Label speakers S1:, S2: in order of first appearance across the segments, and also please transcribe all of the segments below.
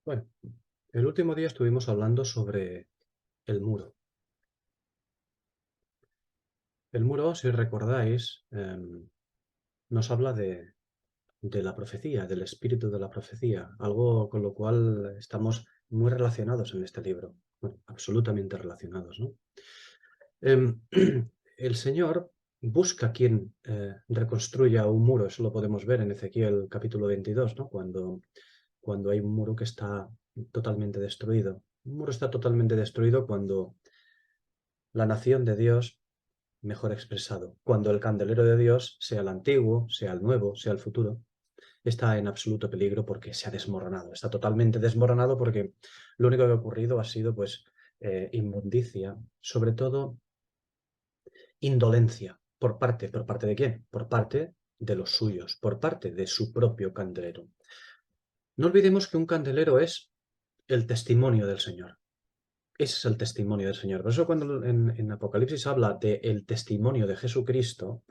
S1: Bueno, el último día estuvimos hablando sobre el muro. El muro, si recordáis, nos habla de la profecía, del espíritu de la profecía, algo con lo cual estamos muy relacionados en este libro. Bueno, absolutamente relacionados, ¿no? Em, el Señor busca quien reconstruya un muro. Eso lo podemos ver en Ezequiel capítulo 22, ¿no? Cuando hay un muro que está totalmente destruido. Un muro está totalmente destruido cuando la nación de Dios, mejor expresado, cuando el candelero de Dios, sea el antiguo, sea el nuevo, sea el futuro, está en absoluto peligro porque se ha desmoronado. Está totalmente desmoronado porque lo único que ha ocurrido ha sido, pues, inmundicia, sobre todo indolencia. ¿Por parte de quién? Por parte de los suyos, por parte de su propio candelero. No olvidemos que un candelero es el testimonio del Señor. Ese es el testimonio del Señor. Por eso cuando en Apocalipsis habla del testimonio de Jesucristo,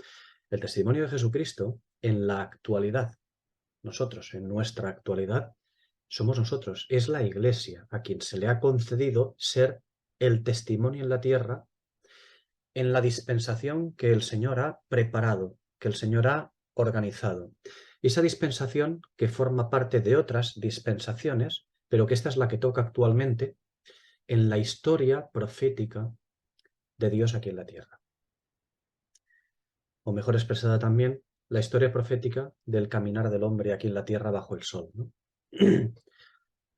S1: el testimonio de Jesucristo en la actualidad, nosotros, en nuestra actualidad, somos nosotros, es la Iglesia a quien se le ha concedido ser el testimonio en la tierra en la dispensación que el Señor ha preparado, que el Señor ha organizado. Y esa dispensación que forma parte de otras dispensaciones, pero que esta es la que toca actualmente en la historia profética de Dios aquí en la tierra. O mejor expresada también, la historia profética del caminar del hombre aquí en la tierra bajo el sol, ¿no?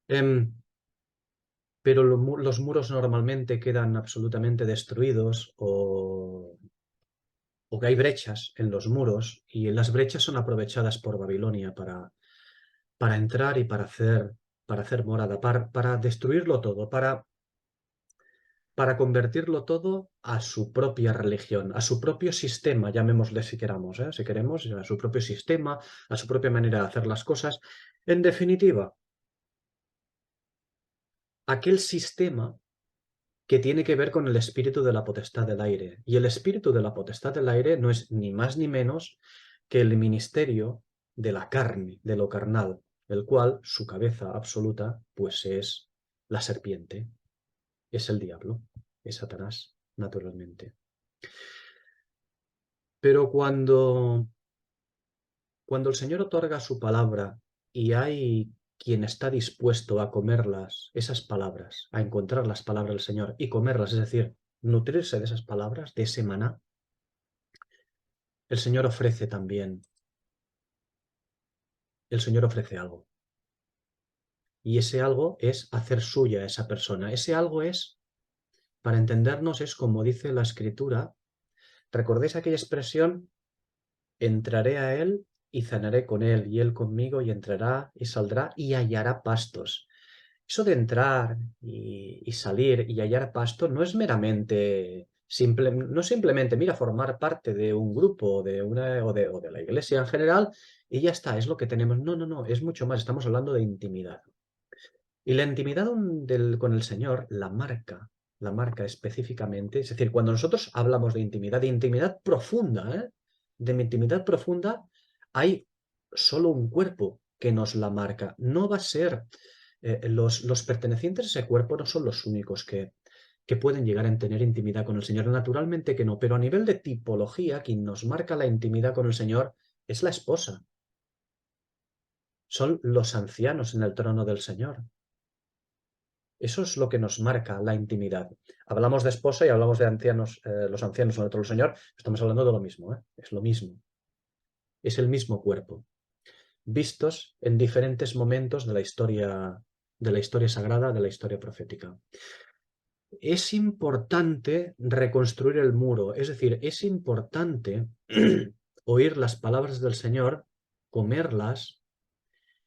S1: Em, pero los muros normalmente quedan absolutamente destruidos o que hay brechas en los muros y las brechas son aprovechadas por Babilonia para entrar y para hacer morada, para destruirlo todo, para convertirlo todo a su propia religión, a su propio sistema, llamémosle si queramos, si queremos, a su propio sistema, a su propia manera de hacer las cosas. En definitiva, aquel sistema que tiene que ver con el espíritu de la potestad del aire. Y el espíritu de la potestad del aire no es ni más ni menos que el ministerio de la carne, de lo carnal, el cual su cabeza absoluta pues es la serpiente, es el diablo, es Satanás, naturalmente. Pero cuando el Señor otorga su palabra y hay quien está dispuesto a comerlas, esas palabras, a encontrar las palabras del Señor y comerlas, es decir, nutrirse de esas palabras, de ese maná, el Señor ofrece también, el Señor ofrece algo. Y ese algo es hacer suya a esa persona. Ese algo es, para entendernos, es como dice la Escritura. ¿Recordéis aquella expresión? Entraré a él y cenaré con él, y él conmigo, y entrará y saldrá y hallará pastos. Eso de entrar y salir y hallar pasto no es meramente simple, no simplemente, mira, formar parte de un grupo de una, o de la iglesia en general y ya está, es lo que tenemos. No, no, no, es mucho más, estamos hablando de intimidad. Y la intimidad con el Señor, la marca específicamente, es decir, cuando nosotros hablamos de intimidad profunda, de mi intimidad profunda, hay solo un cuerpo que nos la marca. No va a ser, los pertenecientes a ese cuerpo no son los únicos que pueden llegar a tener intimidad con el Señor. Naturalmente que no, pero a nivel de tipología, quien nos marca la intimidad con el Señor es la esposa. Son los ancianos en el trono del Señor. Eso es lo que nos marca la intimidad. Hablamos de esposa y hablamos de ancianos, los ancianos en el trono del Señor. Estamos hablando de lo mismo, es lo mismo. Es el mismo cuerpo, vistos en diferentes momentos de la historia sagrada, de la historia profética. Es importante reconstruir el muro, es decir, es importante oír las palabras del Señor, comerlas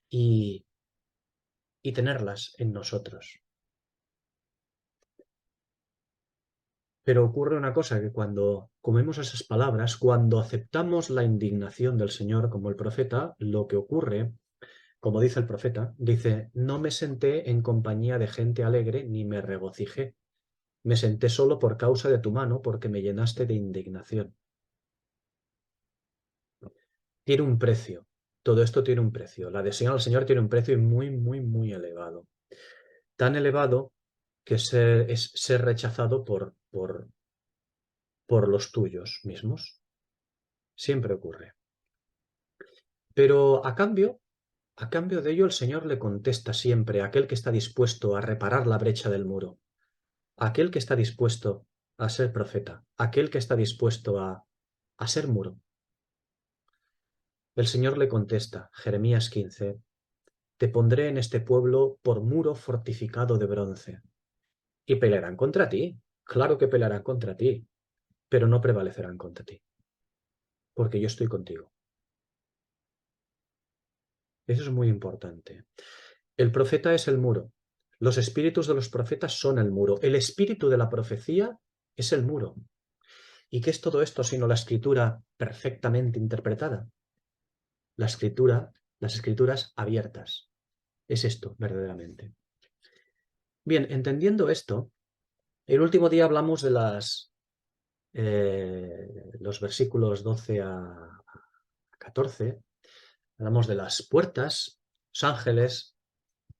S1: y, y tenerlas en nosotros. Pero ocurre una cosa, que cuando comemos esas palabras, cuando aceptamos la indignación del Señor como el profeta, lo que ocurre, como dice el profeta, dice, no me senté en compañía de gente alegre ni me regocijé. Me senté solo por causa de tu mano, porque me llenaste de indignación. Tiene un precio. Todo esto tiene un precio. La adhesión al Señor tiene un precio muy, muy, muy elevado. tan elevado que es ser rechazado por los tuyos mismos. Siempre ocurre. Pero a cambio de ello, el Señor le contesta siempre a aquel que está dispuesto a reparar la brecha del muro, a aquel que está dispuesto a ser profeta, a aquel que está dispuesto a ser muro. El Señor le contesta, Jeremías 15, te pondré en este pueblo por muro fortificado de bronce. Y pelearán contra ti, claro que pelearán contra ti, pero no prevalecerán contra ti, porque yo estoy contigo. Eso es muy importante. El profeta es el muro. Los espíritus de los profetas son el muro. El espíritu de la profecía es el muro. ¿Y qué es todo esto sino la escritura perfectamente interpretada? La escritura, las escrituras abiertas. Es esto, verdaderamente. Bien, entendiendo esto, el último día hablamos de los versículos 12 a 14. Hablamos de las puertas, los ángeles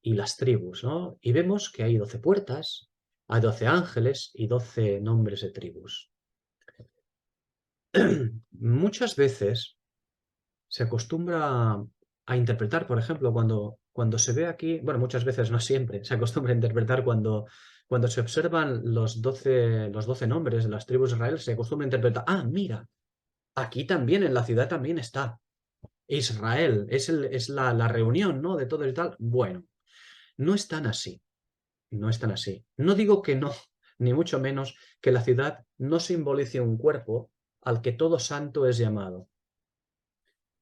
S1: y las tribus, ¿no? Y vemos que hay 12 puertas, hay 12 ángeles y 12 nombres de tribus. Muchas veces se acostumbra a interpretar, por ejemplo, cuando se ve aquí, bueno, muchas veces, no siempre, se acostumbra a interpretar cuando se observan los 12 nombres de las tribus de Israel, se acostumbra a interpretar, ah, mira, aquí también, en la ciudad también está Israel, es la reunión, ¿no? De todo y tal. Bueno, no es tan así, no es tan así. No digo que no, ni mucho menos que la ciudad no simbolice un cuerpo al que todo santo es llamado.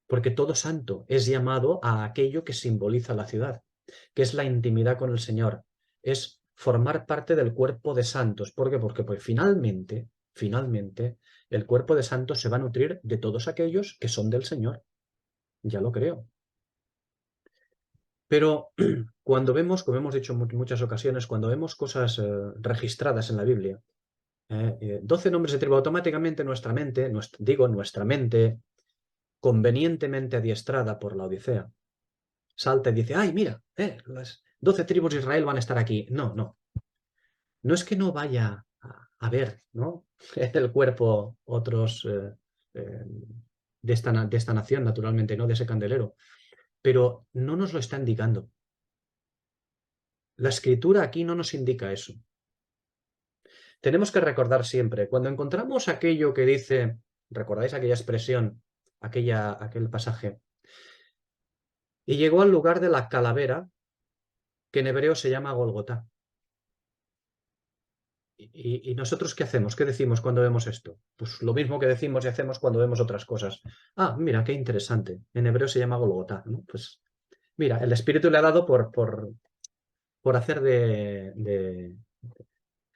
S1: Porque todo santo es llamado a aquello que simboliza la ciudad, que es la intimidad con el Señor, es formar parte del cuerpo de santos. ¿Por qué? Porque pues, finalmente, el cuerpo de santos se va a nutrir de todos aquellos que son del Señor. Ya lo creo. Pero cuando vemos, como hemos dicho en muchas ocasiones, cuando vemos cosas registradas en la Biblia, 12 nombres de tribu, automáticamente nuestra mente, nuestra mente convenientemente adiestrada por la Odisea, salta y dice, ay, mira, las 12 tribus de Israel van a estar aquí. No, no. No es que no vaya a ver, ¿no? En el cuerpo otros de esta nación, naturalmente, no de ese candelero, pero no nos lo está indicando. La escritura aquí no nos indica eso. Tenemos que recordar siempre, cuando encontramos aquello que dice, ¿recordáis aquella expresión, aquel pasaje? Y llegó al lugar de la calavera, que en hebreo se llama Golgotá. ¿Y nosotros qué hacemos? ¿Qué decimos cuando vemos esto? Pues lo mismo que decimos y hacemos cuando vemos otras cosas. Ah, mira, qué interesante. En hebreo se llama Golgotá, ¿no? Pues mira, el Espíritu le ha dado por hacer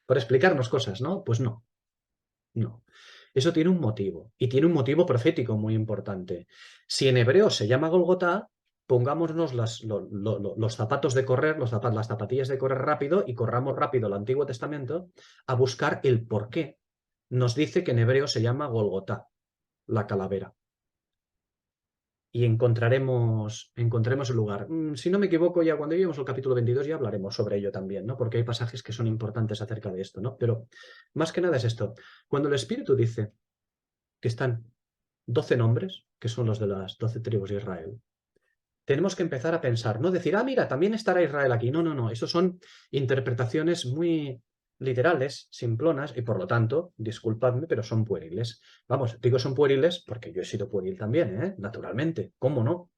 S1: por explicarnos cosas, ¿no? Pues no, no. Eso tiene un motivo, y tiene un motivo profético muy importante. Si en hebreo se llama Golgotá, pongámonos los zapatos de correr, las zapatillas de correr rápido y corramos rápido el Antiguo Testamento a buscar el por qué nos dice que en hebreo se llama Golgotá, la calavera. Y encontraremos el lugar. Si no me equivoco, ya cuando lleguemos al capítulo 22 ya hablaremos sobre ello también, ¿no? Porque hay pasajes que son importantes acerca de esto, ¿no? Pero más que nada es esto. Cuando el Espíritu dice que están 12 nombres, que son los de las 12 tribus de Israel, tenemos que empezar a pensar, no decir, ah, mira, también estará Israel aquí. No, no, no, eso son interpretaciones muy literales, simplonas, y por lo tanto, disculpadme, pero son pueriles. Vamos, digo son pueriles porque yo he sido pueril también, ¿eh? Naturalmente, ¿cómo no?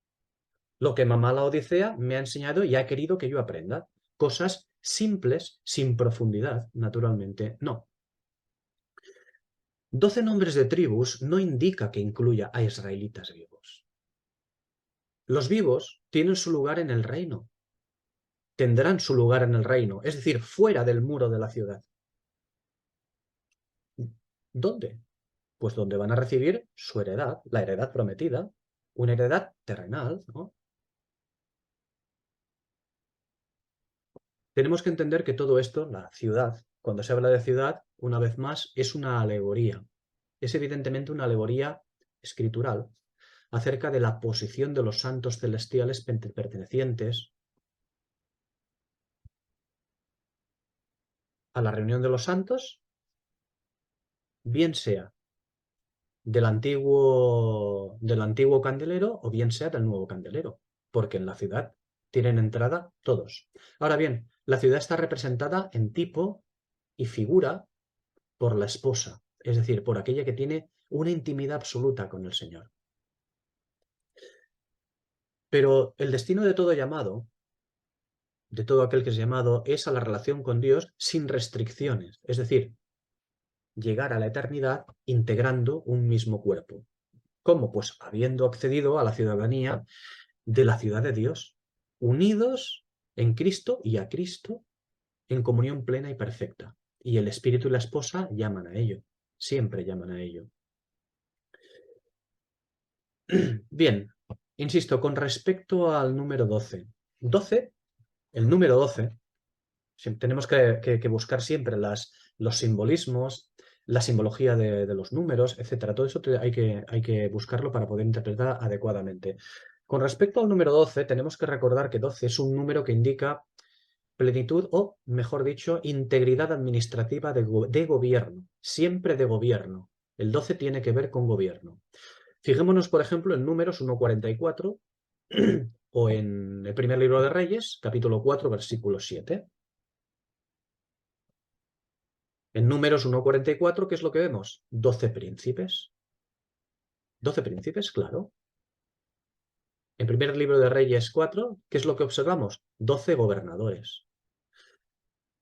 S1: Lo que mamá la Odisea me ha enseñado y ha querido que yo aprenda. Cosas simples, sin profundidad, naturalmente, no. 12 nombres de tribus no indica que incluya a israelitas vivos. Los vivos tienen su lugar en el reino. Tendrán su lugar en el reino, es decir, fuera del muro de la ciudad. ¿Dónde? Pues donde van a recibir su heredad, la heredad prometida, una heredad terrenal, ¿no? Tenemos que entender que todo esto, la ciudad, cuando se habla de ciudad, una vez más, es una alegoría. Es evidentemente una alegoría escritural acerca de la posición de los santos celestiales pertenecientes a la reunión de los santos, bien sea del antiguo candelero o bien sea del nuevo candelero, porque en la ciudad tienen entrada todos. Ahora bien, la ciudad está representada en tipo y figura por la esposa, es decir, por aquella que tiene una intimidad absoluta con el Señor. Pero el destino de todo llamado, de todo aquel que es llamado, es a la relación con Dios sin restricciones, es decir, llegar a la eternidad integrando un mismo cuerpo. ¿Cómo? Pues habiendo accedido a la ciudadanía de la ciudad de Dios, unidos en Cristo y a Cristo en comunión plena y perfecta. Y el Espíritu y la esposa llaman a ello, siempre llaman a ello. Bien, insisto, con respecto al número 12. El número 12, tenemos que buscar siempre los simbolismos, la simbología de los números, etc. Todo eso hay que buscarlo para poder interpretar adecuadamente. Con respecto al número 12, tenemos que recordar que 12 es un número que indica plenitud o, mejor dicho, integridad administrativa de gobierno, siempre de gobierno. El 12 tiene que ver con gobierno. Fijémonos, por ejemplo, en Números 1.44 o en el primer libro de Reyes, capítulo 4, versículo 7. En Números 1.44, ¿qué es lo que vemos? 12 príncipes. 12 príncipes, claro. En primer libro de Reyes 4, ¿qué es lo que observamos? 12 gobernadores.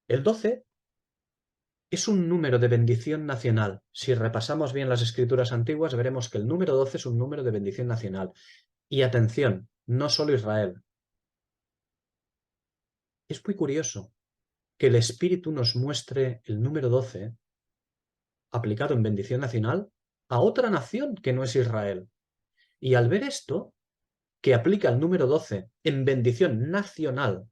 S1: El 12 es un número de bendición nacional. Si repasamos bien las escrituras antiguas, veremos que el número 12 es un número de bendición nacional. Y atención, no solo Israel. Es muy curioso que el Espíritu nos muestre el número 12 aplicado en bendición nacional a otra nación que no es Israel. Y al ver esto, que aplica el número 12 en bendición nacional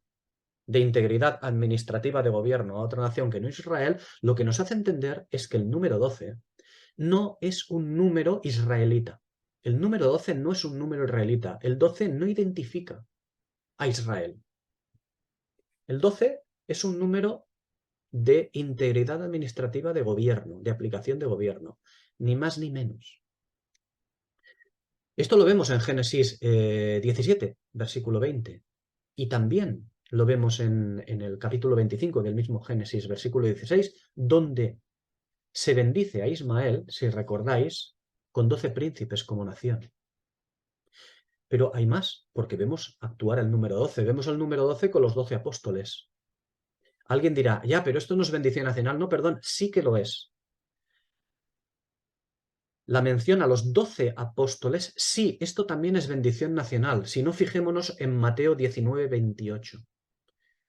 S1: de integridad administrativa de gobierno a otra nación que no es Israel, lo que nos hace entender es que el número 12 no es un número israelita. El número 12 no es un número israelita. El 12 no identifica a Israel. El 12 es un número de integridad administrativa de gobierno, de aplicación de gobierno, ni más ni menos. Esto lo vemos en Génesis 17, versículo 20, y también lo vemos en el capítulo 25 del mismo Génesis, versículo 16, donde se bendice a Ismael, si recordáis, con 12 príncipes como nación. Pero hay más, porque vemos actuar el número 12. Vemos el número 12 con los 12 apóstoles. Alguien dirá, ya, pero esto no es bendición nacional. No, perdón, sí que lo es. La mención a los 12 apóstoles, sí, esto también es bendición nacional. Si no, fijémonos en Mateo 19, 28.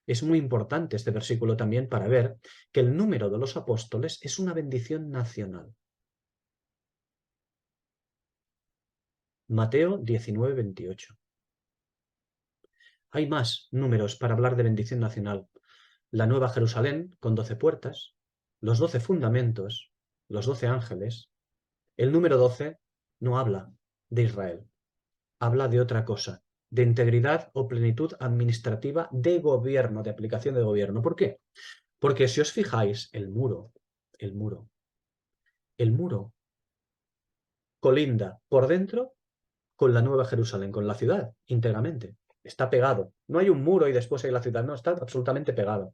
S1: Es muy importante este versículo también para ver que el número de los apóstoles es una bendición nacional. Mateo 19, 28. Hay más números para hablar de bendición nacional. La Nueva Jerusalén, con 12 puertas, los 12 fundamentos, los 12 ángeles. El número 12 no habla de Israel, habla de otra cosa, de integridad o plenitud administrativa de gobierno, de aplicación de gobierno. ¿Por qué? Porque si os fijáis, el muro colinda por dentro con la Nueva Jerusalén, con la ciudad, íntegramente. Está pegado. No hay un muro y después hay la ciudad, no, está absolutamente pegado.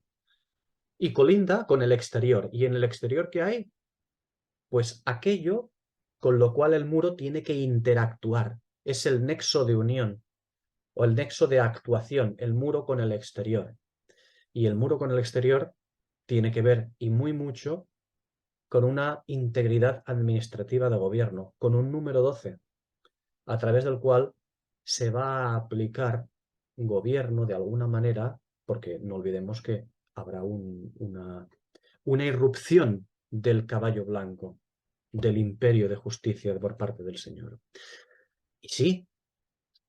S1: Y colinda con el exterior. ¿Y en el exterior qué hay? Pues aquello con lo cual el muro tiene que interactuar. Es el nexo de unión o el nexo de actuación, el muro con el exterior. Y el muro con el exterior tiene que ver, y muy mucho, con una integridad administrativa de gobierno, con un número 12, a través del cual se va a aplicar gobierno de alguna manera, porque no olvidemos que habrá una irrupción del caballo blanco, del imperio de justicia por parte del Señor. Y sí,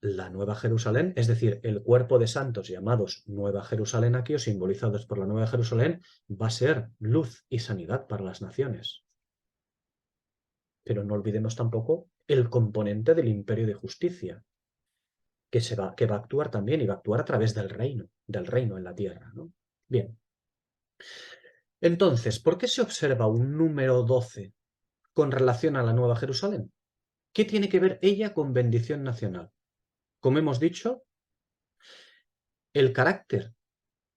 S1: la Nueva Jerusalén, es decir, el cuerpo de santos llamados Nueva Jerusalén aquí o simbolizados por la Nueva Jerusalén, va a ser luz y sanidad para las naciones. Pero no olvidemos tampoco el componente del imperio de justicia, que va a actuar también y va a actuar a través del reino en la tierra, ¿no? Bien. Entonces, ¿por qué se observa un número 12 con relación a la Nueva Jerusalén? ¿Qué tiene que ver ella con bendición nacional? Como hemos dicho, el carácter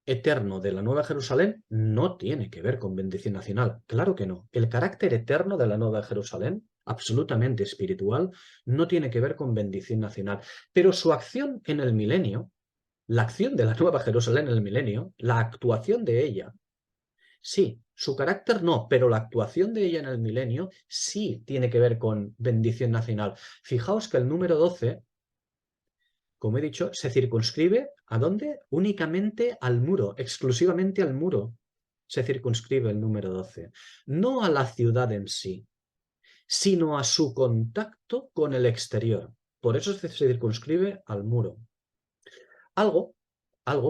S1: eterno de la Nueva Jerusalén no tiene que ver con bendición nacional. Claro que no. El carácter eterno de la Nueva Jerusalén, absolutamente espiritual, no tiene que ver con bendición nacional. Pero su acción en el milenio, la acción de la Nueva Jerusalén en el milenio, la actuación de ella, sí, su carácter no, pero la actuación de ella en el milenio sí tiene que ver con bendición nacional. Fijaos que el número 12, como he dicho, se circunscribe ¿a dónde? Únicamente al muro, exclusivamente al muro. Se circunscribe el número 12. No a la ciudad en sí, sino a su contacto con el exterior. Por eso se circunscribe al muro. Algo,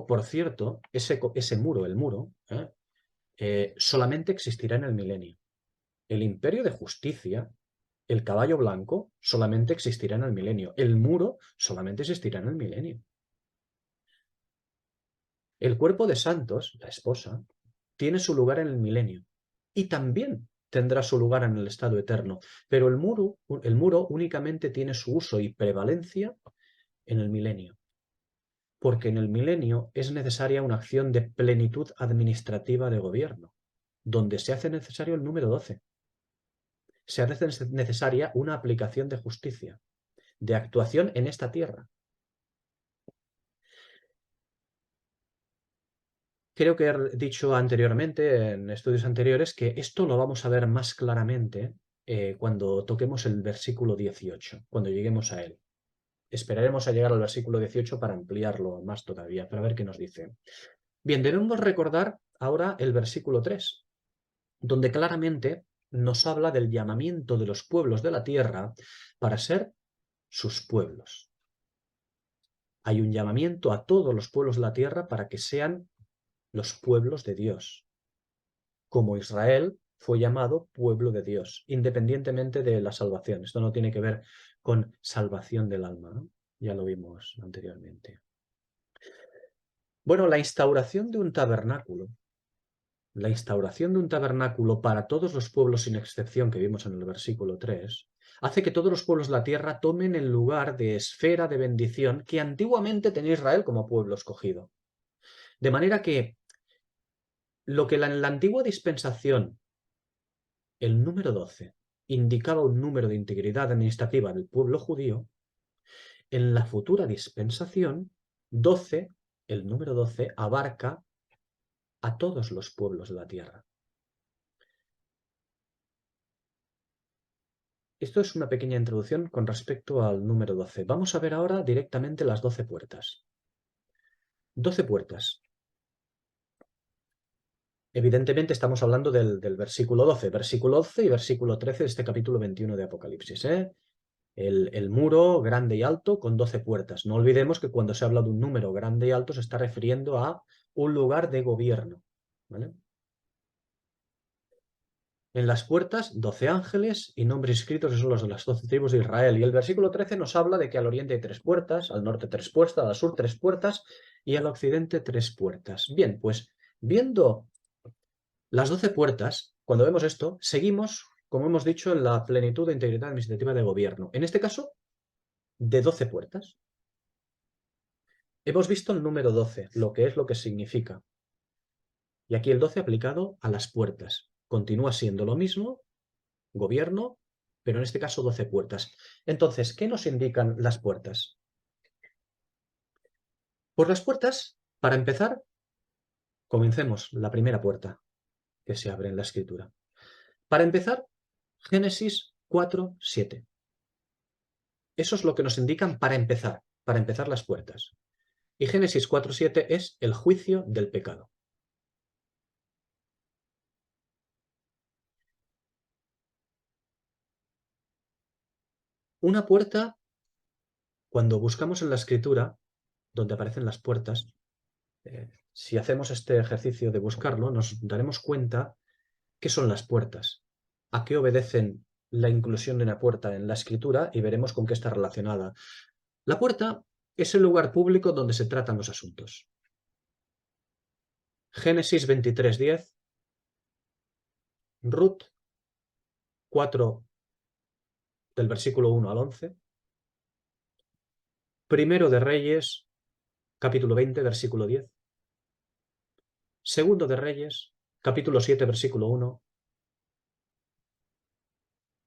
S1: por cierto, ese muro, el muro, solamente existirá en el milenio. El imperio de justicia, el caballo blanco, solamente existirá en el milenio. El muro solamente existirá en el milenio. El cuerpo de santos, la esposa, tiene su lugar en el milenio y también tendrá su lugar en el estado eterno, pero el muro únicamente tiene su uso y prevalencia en el milenio, porque en el milenio es necesaria una acción de plenitud administrativa de gobierno, donde se hace necesario el número 12. Se hace necesaria una aplicación de justicia, de actuación en esta tierra. Creo que he dicho anteriormente, en estudios anteriores, que esto lo vamos a ver más claramente cuando toquemos el versículo 18, cuando lleguemos a él. Esperaremos a llegar al versículo 18 para ampliarlo más todavía, para ver qué nos dice. Bien, debemos recordar ahora el versículo 3, donde claramente nos habla del llamamiento de los pueblos de la tierra para ser sus pueblos. Hay un llamamiento a todos los pueblos de la tierra para que sean los pueblos de Dios, como Israel fue llamado pueblo de Dios, independientemente de la salvación. Esto no tiene que ver con salvación del alma, ¿no? Ya lo vimos anteriormente. Bueno, la instauración de un tabernáculo para todos los pueblos sin excepción que vimos en el versículo 3, hace que todos los pueblos de la tierra tomen el lugar de esfera de bendición que antiguamente tenía Israel como pueblo escogido. De manera que lo que en la antigua dispensación, el número 12, indicaba un número de integridad administrativa del pueblo judío, en la futura dispensación, 12, el número 12, abarca a todos los pueblos de la tierra. Esto es una pequeña introducción con respecto al número 12. Vamos a ver ahora directamente las 12 puertas. 12 puertas. Evidentemente estamos hablando del versículo 12. Versículo 12 y versículo 13 de este capítulo 21 de Apocalipsis. El muro grande y alto con 12 puertas. No olvidemos que cuando se habla de un número grande y alto se está refiriendo a un lugar de gobierno, ¿vale? En las puertas, 12 ángeles y nombres escritos, esos son los de las 12 tribus de Israel. Y el versículo 13 nos habla de que al oriente hay 3 puertas, al norte 3 puertas, al sur 3 puertas y al occidente 3 puertas. Bien, pues viendo las 12 puertas, cuando vemos esto, seguimos, como hemos dicho, en la plenitud de integridad administrativa de gobierno. En este caso, de 12 puertas. Hemos visto el número 12, lo que significa. Y aquí el 12 aplicado a las puertas. Continúa siendo lo mismo, gobierno, pero en este caso 12 puertas. Entonces, ¿qué nos indican las puertas? Por las puertas, para empezar, comencemos la primera puerta que se abre en la escritura. Para empezar, Génesis 4, 7. Eso es lo que nos indican para empezar las puertas. Y Génesis 4, 7 es el juicio del pecado. Una puerta, cuando buscamos en la escritura, donde aparecen las puertas, si hacemos este ejercicio de buscarlo, nos daremos cuenta qué son las puertas, a qué obedecen la inclusión de una puerta en la escritura y veremos con qué está relacionada. La puerta es el lugar público donde se tratan los asuntos. Génesis 23:10 Ruth 4, del versículo 1 al 11. Primero de Reyes, capítulo 20, versículo 10. Segundo de Reyes, capítulo 7, versículo 1.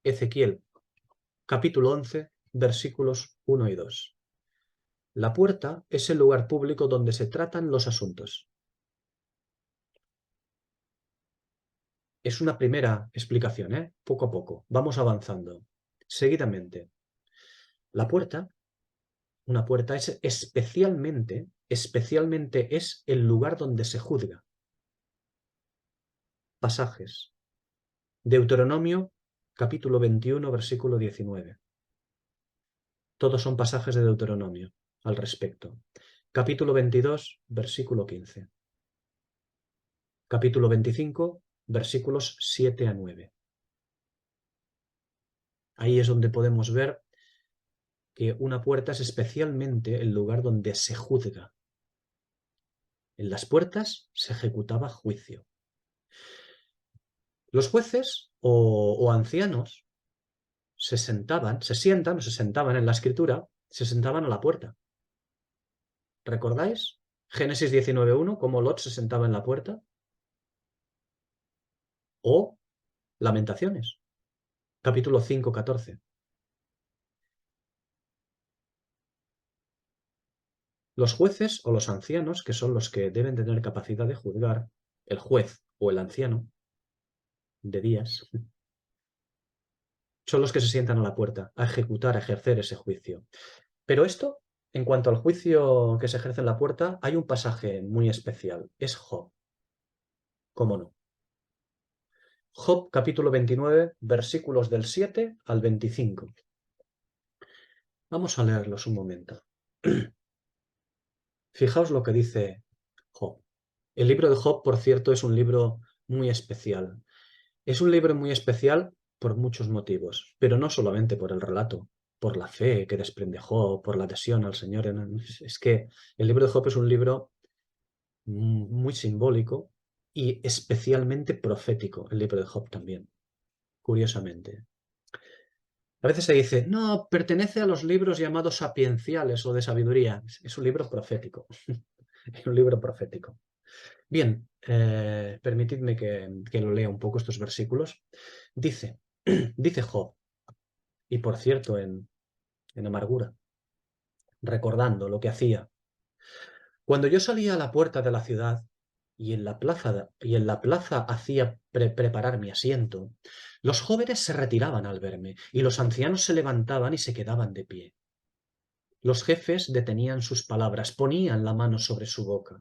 S1: Ezequiel, capítulo 11, versículos 1 y 2. La puerta es el lugar público donde se tratan los asuntos. Es una primera explicación, ¿eh? Poco a poco. Vamos avanzando. Seguidamente. La puerta, una puerta es especialmente es el lugar donde se juzga. Pasajes. Deuteronomio, capítulo 21, versículo 19. Todos son pasajes de Deuteronomio al respecto. Capítulo 22, versículo 15. Capítulo 25, versículos 7 a 9. Ahí es donde podemos ver que una puerta es especialmente el lugar donde se juzga. En las puertas se ejecutaba juicio. Los jueces o ancianos se sentaban en la escritura, se sentaban a la puerta. ¿Recordáis? Génesis 19:1, cómo Lot se sentaba en la puerta. O Lamentaciones, capítulo 5:14. Los jueces o los ancianos, que son los que deben tener capacidad de juzgar, el juez o el anciano de días, son los que se sientan a la puerta a ejecutar, a ejercer ese juicio. Pero esto, en cuanto al juicio que se ejerce en la puerta, hay un pasaje muy especial. Es Job. ¿Cómo no? Job, capítulo 29, versículos del 7 al 25. Vamos a leerlos un momento. Fijaos lo que dice Job. El libro de Job, por cierto, es un libro muy especial. Es un libro muy especial por muchos motivos, pero no solamente por el relato, por la fe que desprende Job, por la adhesión al Señor. Es que el libro de Job es un libro muy simbólico y especialmente profético, el libro de Job también, curiosamente. A veces se dice, no, pertenece a los libros llamados sapienciales o de sabiduría. Es un libro profético. Es un libro profético. Bien, permitidme que lo lea un poco estos versículos. Dice, dice Job, y por cierto en amargura, recordando lo que hacía. Cuando yo salía a la puerta de la ciudad y en la plaza hacía preparar mi asiento, los jóvenes se retiraban al verme y los ancianos se levantaban y se quedaban de pie. Los jefes detenían sus palabras, ponían la mano sobre su boca.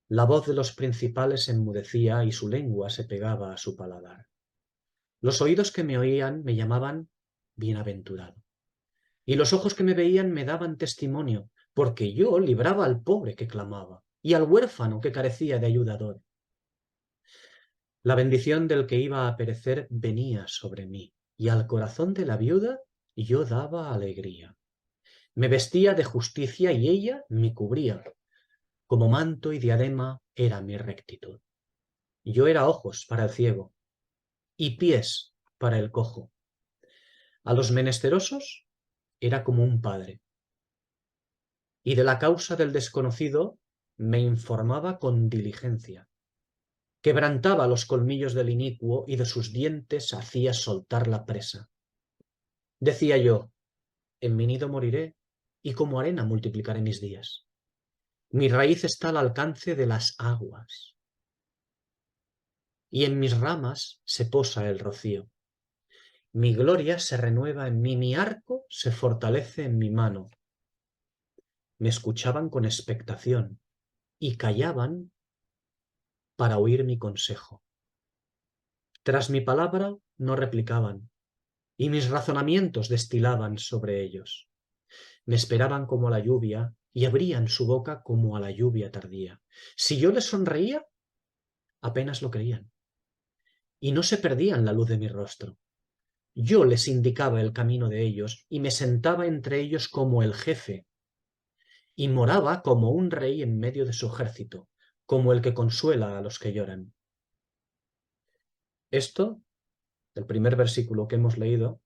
S1: La voz de los principales enmudecía y su lengua se pegaba a su paladar. Los oídos que me oían me llamaban bienaventurado, y los ojos que me veían me daban testimonio, porque yo libraba al pobre que clamaba y al huérfano que carecía de ayudador. La bendición del que iba a perecer venía sobre mí, y al corazón de la viuda yo daba alegría. Me vestía de justicia y ella me cubría. Como manto y diadema era mi rectitud. Yo era ojos para el ciego y pies para el cojo. A los menesterosos era como un padre. Y de la causa del desconocido me informaba con diligencia. Quebrantaba los colmillos del inicuo y de sus dientes hacía soltar la presa. Decía yo, en mi nido moriré y como arena multiplicaré mis días. Mi raíz está al alcance de las aguas y en mis ramas se posa el rocío. Mi gloria se renueva en mí, mi arco se fortalece en mi mano. Me escuchaban con expectación y callaban para oír mi consejo. Tras mi palabra no replicaban, y mis razonamientos destilaban sobre ellos. Me esperaban como a la lluvia y abrían su boca como a la lluvia tardía. Si yo les sonreía, apenas lo creían, y no se perdían la luz de mi rostro. Yo les indicaba el camino de ellos y me sentaba entre ellos como el jefe, y moraba como un rey en medio de su ejército, como el que consuela a los que lloran. Esto, el primer versículo que hemos leído,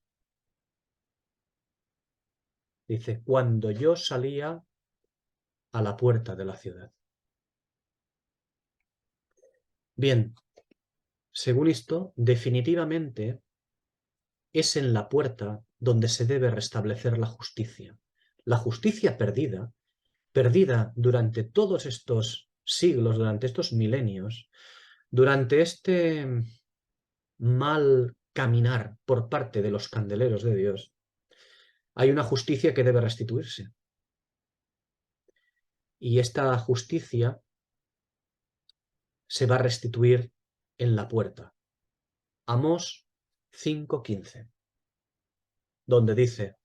S1: dice, cuando yo salía a la puerta de la ciudad. Bien, según esto, definitivamente es en la puerta donde se debe restablecer la justicia. La justicia perdida, perdida durante todos estos siglos, durante estos milenios, durante este mal caminar por parte de los candeleros de Dios, hay una justicia que debe restituirse. Y esta justicia se va a restituir en la puerta. Amós 5:15, donde dice,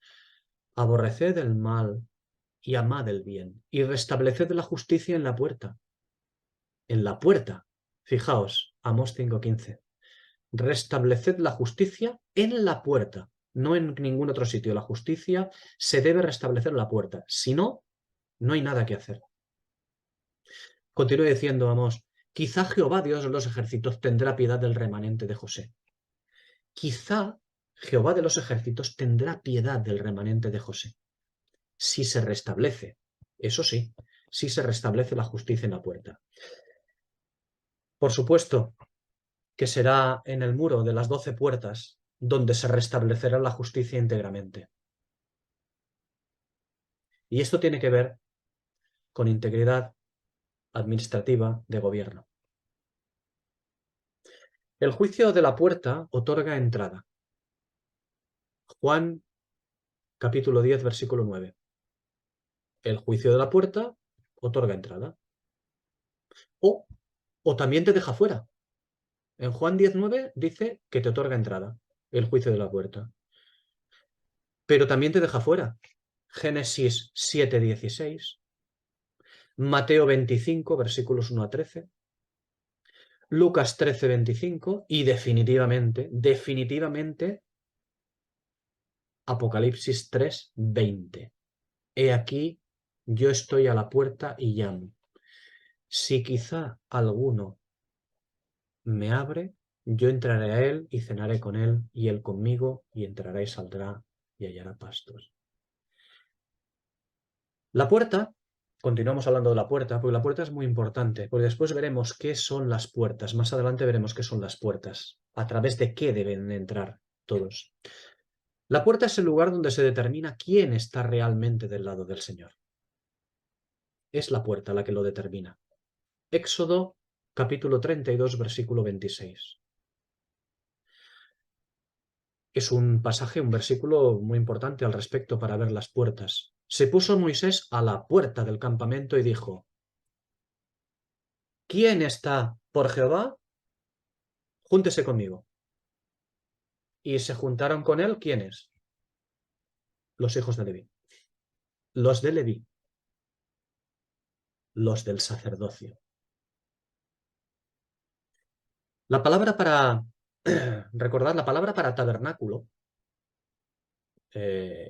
S1: aborreced el mal y amad el bien, y restableced la justicia en la puerta. En la puerta. Fijaos, Amós 5:15. Restableced la justicia en la puerta, no en ningún otro sitio. La justicia se debe restablecer en la puerta. Si no, no hay nada que hacer. Continúe diciendo Amós, quizá Jehová Dios de los ejércitos tendrá piedad del remanente de José. Quizá Jehová de los ejércitos tendrá piedad del remanente de José. Si se restablece, eso sí, si se restablece la justicia en la puerta. Por supuesto que será en el muro de las 12 puertas donde se restablecerá la justicia íntegramente. Y esto tiene que ver con integridad administrativa de gobierno. El juicio de la puerta otorga entrada. Juan capítulo 10, versículo 9. El juicio de la puerta otorga entrada. O también te deja fuera. En Juan 10:9 dice que te otorga entrada, el juicio de la puerta. Pero también te deja fuera. Génesis 7:16. Mateo 25, versículos 1 a 13. Lucas 13:25 y definitivamente, Apocalipsis 3:20. He aquí, yo estoy a la puerta y llamo. Si quizá alguno me abre, yo entraré a él y cenaré con él, y él conmigo, y entrará y saldrá y hallará pastos. La puerta, continuamos hablando de la puerta, porque la puerta es muy importante, porque después veremos qué son las puertas. Más adelante veremos qué son las puertas, a través de qué deben entrar todos. La puerta es el lugar donde se determina quién está realmente del lado del Señor. Es la puerta la que lo determina. Éxodo capítulo 32, versículo 26. Es un pasaje, un versículo muy importante al respecto para ver las puertas. Se puso Moisés a la puerta del campamento y dijo, ¿quién está por Jehová? Júntese conmigo. Y se juntaron con él, ¿quiénes? Los hijos de Leví. Los de Leví. Los del sacerdocio. La palabra para, recordad, la palabra para tabernáculo,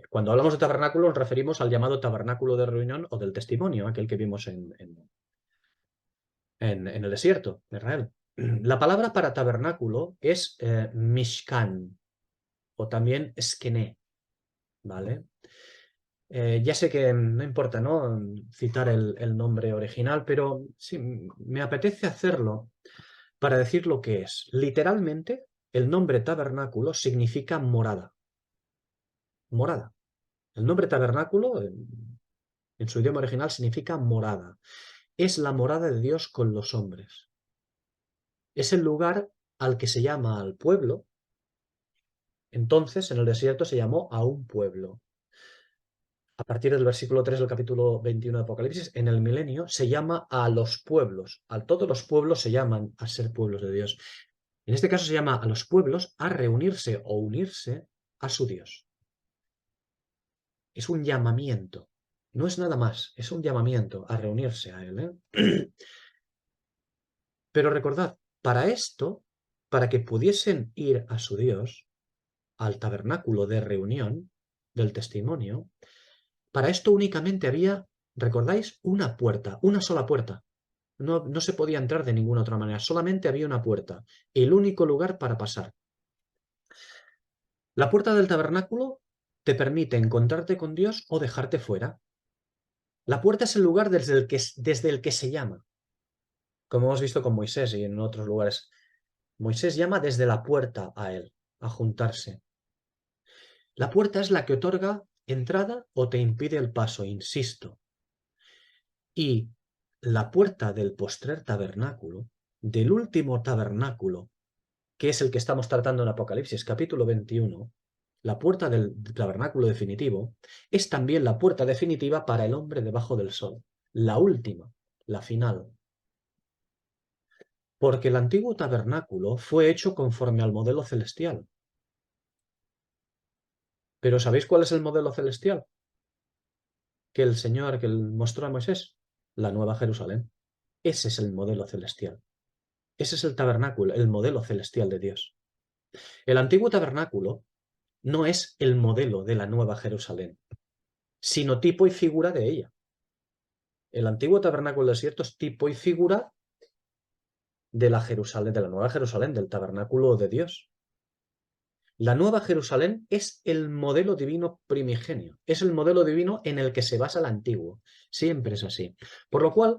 S1: cuando hablamos de tabernáculo nos referimos al llamado tabernáculo de reunión o del testimonio, aquel que vimos en el desierto de Israel. La palabra para tabernáculo es mishkan o también eskené, ¿vale? Ya sé que no importa, ¿no?, citar el nombre original, pero sí, me apetece hacerlo para decir lo que es. Literalmente, el nombre tabernáculo significa morada. Morada. El nombre tabernáculo, en su idioma original, significa morada. Es la morada de Dios con los hombres. Es el lugar al que se llama al pueblo. Entonces, en el desierto se llamó a un pueblo. A partir del versículo 3 del capítulo 21 de Apocalipsis, en el milenio se llama a los pueblos. A todos los pueblos se llaman a ser pueblos de Dios. En este caso se llama a los pueblos a reunirse o unirse a su Dios. Es un llamamiento. No es nada más, es un llamamiento a reunirse a Él. Pero recordad, para esto, para que pudiesen ir a su Dios, al tabernáculo de reunión del testimonio, para esto únicamente había, ¿recordáis? Una puerta, una sola puerta. No, no se podía entrar de ninguna otra manera, solamente había una puerta, el único lugar para pasar. La puerta del tabernáculo te permite encontrarte con Dios o dejarte fuera. La puerta es el lugar desde el que se llama, como hemos visto con Moisés y en otros lugares. Moisés llama desde la puerta a él, a juntarse. La puerta es la que otorga entrada o te impide el paso, insisto. Y la puerta del postrer tabernáculo, del último tabernáculo, que es el que estamos tratando en Apocalipsis capítulo 21, la puerta del tabernáculo definitivo, es también la puerta definitiva para el hombre debajo del sol, la última, la final. Porque el antiguo tabernáculo fue hecho conforme al modelo celestial. Pero ¿sabéis cuál es el modelo celestial? Que el Señor que mostró a Moisés, la Nueva Jerusalén. Ese es el modelo celestial. Ese es el tabernáculo, el modelo celestial de Dios. El antiguo tabernáculo no es el modelo de la Nueva Jerusalén, sino tipo y figura de ella. El antiguo tabernáculo del desierto es tipo y figura de la Jerusalén, de la Nueva Jerusalén, del tabernáculo de Dios. La Nueva Jerusalén es el modelo divino primigenio, es el modelo divino en el que se basa el antiguo. Siempre es así. Por lo cual,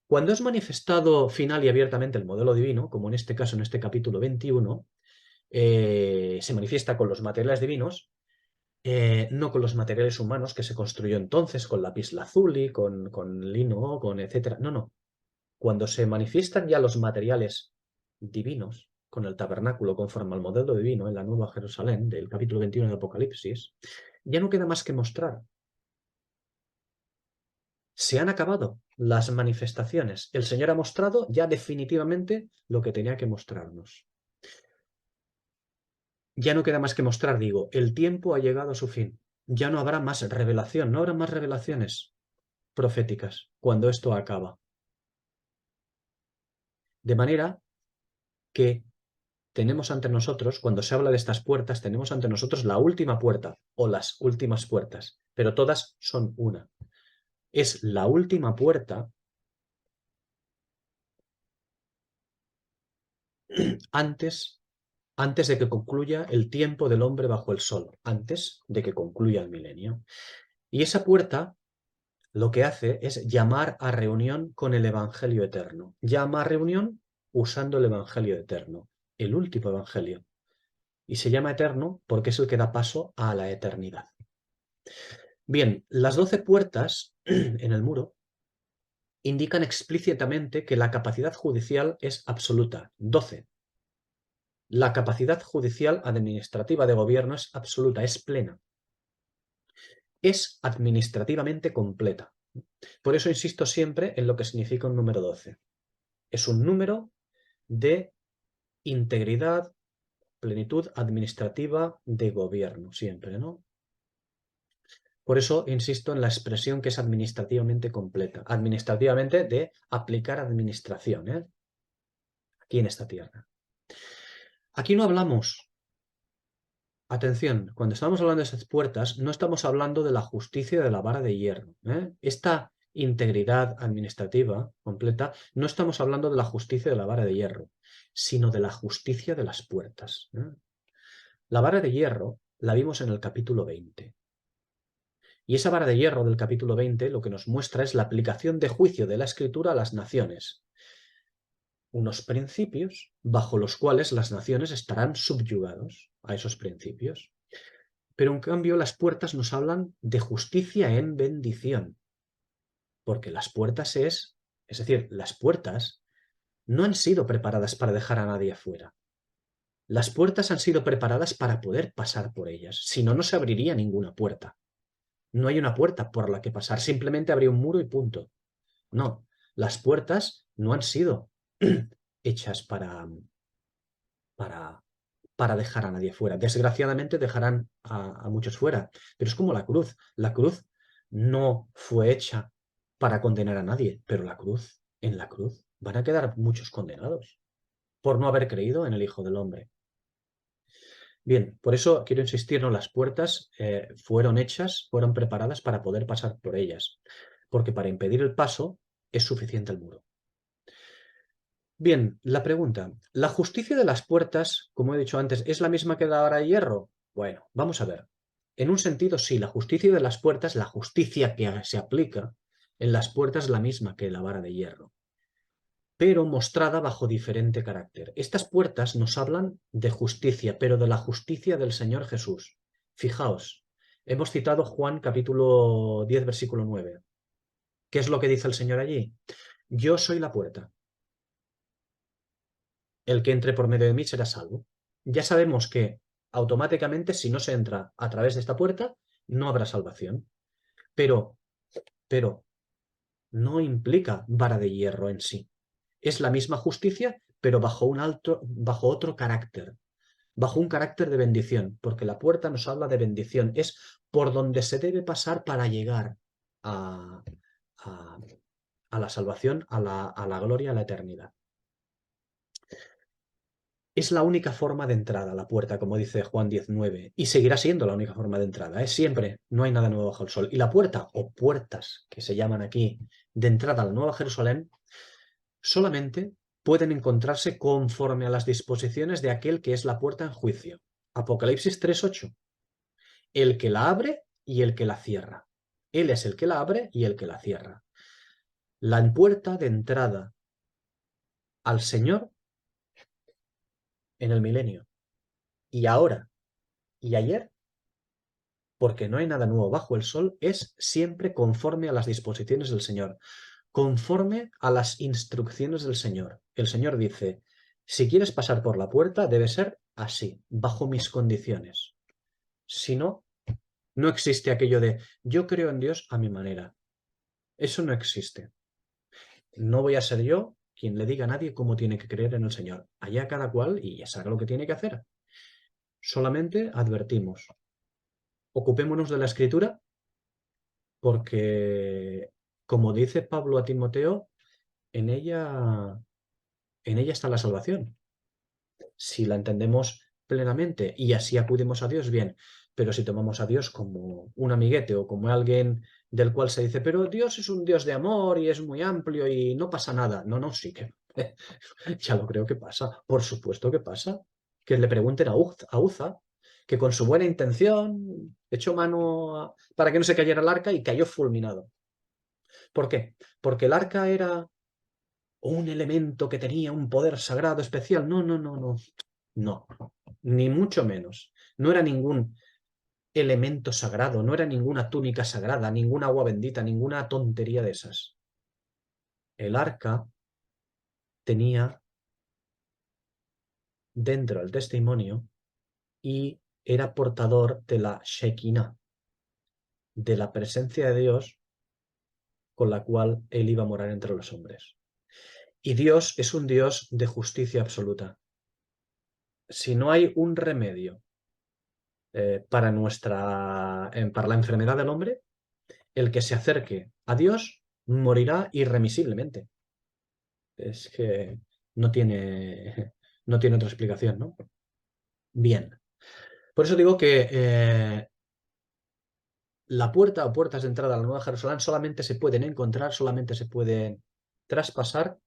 S1: cuando es manifestado final y abiertamente el modelo divino, como en este caso, en este capítulo 21, se manifiesta con los materiales divinos, no con los materiales humanos que se construyó entonces, con lapislázuli, con lino, con etcétera. No, no. Cuando se manifiestan ya los materiales divinos, con el tabernáculo conforme al modelo divino en la Nueva Jerusalén, del capítulo 21 de Apocalipsis, ya no queda más que mostrar. Se han acabado las manifestaciones. El Señor ha mostrado ya definitivamente lo que tenía que mostrarnos. Ya no queda más que mostrar, digo, el tiempo ha llegado a su fin. Ya no habrá más revelación, no habrá más revelaciones proféticas cuando esto acaba. De manera que tenemos ante nosotros, cuando se habla de estas puertas, tenemos ante nosotros la última puerta o las últimas puertas, pero todas son una. Es la última puerta antes de que concluya el tiempo del hombre bajo el sol, antes de que concluya el milenio. Y esa puerta lo que hace es llamar a reunión con el Evangelio eterno. Llama a reunión usando el Evangelio eterno, el último Evangelio. Y se llama eterno porque es el que da paso a la eternidad. Bien, las 12 puertas en el muro indican explícitamente que la capacidad judicial es absoluta, 12. La capacidad judicial administrativa de gobierno es absoluta, es plena. Es administrativamente completa. Por eso insisto siempre en lo que significa un número 12. Es un número de integridad, plenitud administrativa de gobierno, siempre, ¿no? Por eso insisto en la expresión que es administrativamente completa. Administrativamente de aplicar administración, ¿eh? Aquí en esta tierra. Aquí no hablamos, atención, cuando estamos hablando de esas puertas, no estamos hablando de la justicia de la vara de hierro, ¿eh? Esta integridad administrativa completa, no estamos hablando de la justicia de la vara de hierro, sino de la justicia de las puertas, ¿eh? La vara de hierro la vimos en el capítulo 20. Y esa vara de hierro del capítulo 20 lo que nos muestra es la aplicación de juicio de la Escritura a las naciones. Unos principios bajo los cuales las naciones estarán subyugados a esos principios. Pero en cambio las puertas nos hablan de justicia en bendición. Porque las puertas es decir, las puertas no han sido preparadas para dejar a nadie afuera. Las puertas han sido preparadas para poder pasar por ellas. Si no, no se abriría ninguna puerta. No hay una puerta por la que pasar, simplemente habría un muro y punto. No, las puertas no han sido hechas para dejar a nadie fuera. Desgraciadamente dejarán a muchos fuera, pero es como la cruz. La cruz no fue hecha para condenar a nadie, pero en la cruz, van a quedar muchos condenados por no haber creído en el Hijo del Hombre. Bien, por eso quiero insistir, ¿no? Las puertas fueron hechas, fueron preparadas para poder pasar por ellas, porque para impedir el paso es suficiente el muro. Bien, la pregunta. ¿La justicia de las puertas, como he dicho antes, es la misma que la vara de hierro? Bueno, vamos a ver. En un sentido, sí, la justicia de las puertas, la justicia que se aplica en las puertas es la misma que la vara de hierro, pero mostrada bajo diferente carácter. Estas puertas nos hablan de justicia, pero de la justicia del Señor Jesús. Fijaos, hemos citado Juan capítulo 10, versículo 9. ¿Qué es lo que dice el Señor allí? Yo soy la puerta. El que entre por medio de mí será salvo. Ya sabemos que automáticamente si no se entra a través de esta puerta, no habrá salvación. Pero, pero, no implica vara de hierro en sí. Es la misma justicia, pero bajo otro carácter, bajo un carácter de bendición, porque la puerta nos habla de bendición, es por donde se debe pasar para llegar a, a, a la salvación, a la gloria, a la eternidad. Es la única forma de entrada, la puerta, como dice Juan 19, y seguirá siendo la única forma de entrada. Es siempre, no hay nada nuevo bajo el sol. Y la puerta, o puertas, que se llaman aquí, de entrada a la Nueva Jerusalén, solamente pueden encontrarse conforme a las disposiciones de aquel que es la puerta en juicio. Apocalipsis 3:8. El que la abre y el que la cierra. Él es el que la abre y el que la cierra. La puerta de entrada al Señor en el milenio. Y ahora y ayer, porque no hay nada nuevo bajo el sol, es siempre conforme a las disposiciones del Señor, conforme a las instrucciones del Señor. El Señor dice, si quieres pasar por la puerta, debe ser así, bajo mis condiciones. Si no, no existe aquello de yo creo en Dios a mi manera. Eso no existe. No voy a ser yo quien le diga a nadie cómo tiene que creer en el Señor. Allá cada cual y ya sabe lo que tiene que hacer. Solamente advertimos. Ocupémonos de la Escritura porque, como dice Pablo a Timoteo, en ella está la salvación. Si la entendemos plenamente y así acudimos a Dios, bien. Pero si tomamos a Dios como un amiguete o como alguien del cual se dice, pero Dios es un Dios de amor y es muy amplio y no pasa nada. No, no, sí que ya lo creo que pasa. Por supuesto que pasa. Que le pregunten a Uza, que con su buena intención echó mano para que no se cayera el arca y cayó fulminado. ¿Por qué? Porque el arca era un elemento que tenía un poder sagrado especial. No, no, no, no. No, ni mucho menos. No era ningún elemento sagrado, no era ninguna túnica sagrada, ninguna agua bendita, ninguna tontería de esas. El arca tenía dentro el testimonio y era portador de la Shekinah, de la presencia de Dios con la cual él iba a morar entre los hombres. Y Dios es un Dios de justicia absoluta. Si no hay un remedio para para la enfermedad del hombre, el que se acerque a Dios morirá irremisiblemente. Es que no tiene, no tiene otra explicación, ¿no? Bien. Por eso digo que la puerta o puertas de entrada a la Nueva Jerusalén solamente se pueden encontrar, solamente se pueden traspasar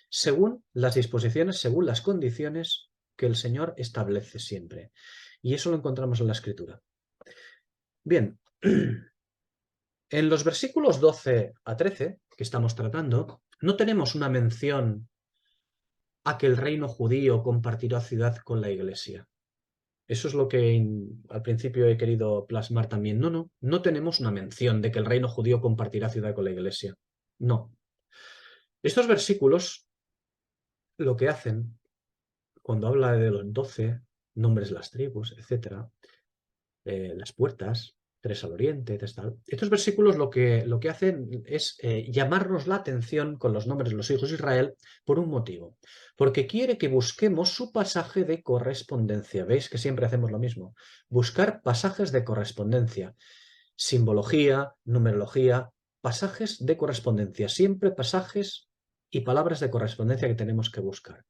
S1: según las disposiciones, según las condiciones que el Señor establece siempre. Y eso lo encontramos en la Escritura. Bien. En los versículos 12 a 13 que estamos tratando, no tenemos una mención a que el reino judío compartirá ciudad con la iglesia. Eso es lo que al principio he querido plasmar también. No, no, no tenemos una mención de que el reino judío compartirá ciudad con la iglesia. No. Estos versículos lo que hacen, cuando habla de los 12 nombres de las tribus, etcétera, las puertas, tres al oriente, tres tal. Estos versículos lo que hacen es llamarnos la atención con los nombres de los hijos de Israel por un motivo. Porque quiere que busquemos su pasaje de correspondencia. ¿Veis que siempre hacemos lo mismo? Buscar pasajes de correspondencia. Simbología, numerología, pasajes de correspondencia. Siempre pasajes y palabras de correspondencia que tenemos que buscar.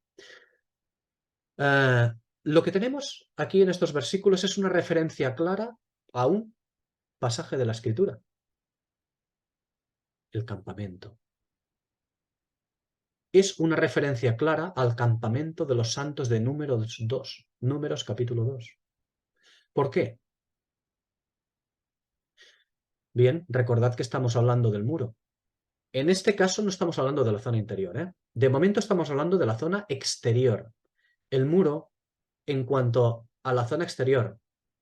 S1: Lo que tenemos aquí en estos versículos es una referencia clara a un pasaje de la Escritura, el campamento. es una referencia clara al campamento de los santos de Números 2, Números capítulo 2. ¿Por qué? Bien, recordad que estamos hablando del muro. En este caso no estamos hablando de la zona interior, ¿eh? De momento estamos hablando de la zona exterior. El muro, en cuanto a la zona exterior,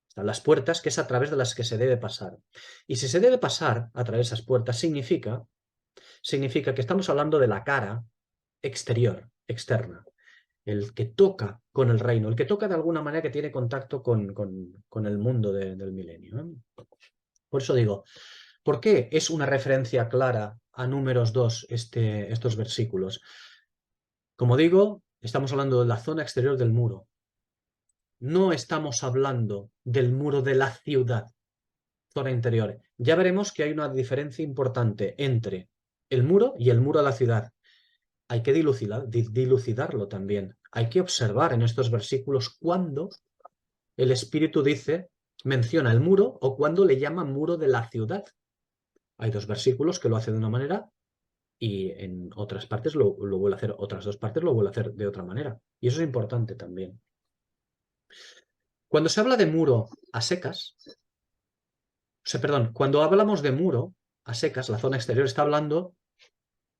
S1: están las puertas, que es a través de las que se debe pasar. Y si se debe pasar a través de esas puertas, significa que estamos hablando de la cara exterior, externa, el que toca con el reino, el que toca de alguna manera que tiene contacto con el mundo del milenio, ¿eh? Por eso digo, ¿por qué es una referencia clara a Números 2 estos versículos? Como digo, estamos hablando de la zona exterior del muro. No estamos hablando del muro de la ciudad, zona interior. Ya veremos que hay una diferencia importante entre el muro y el muro de la ciudad. Hay que dilucidarlo también. Hay que observar en estos versículos cuándo el Espíritu menciona el muro o cuándo le llama muro de la ciudad. Hay dos versículos que lo hace de una manera y en otras partes lo vuelve a hacer, otras dos partes lo vuelve a hacer de otra manera. Y eso es importante también. Cuando se habla de muro a secas, perdón, cuando hablamos de muro a secas, la zona exterior está hablando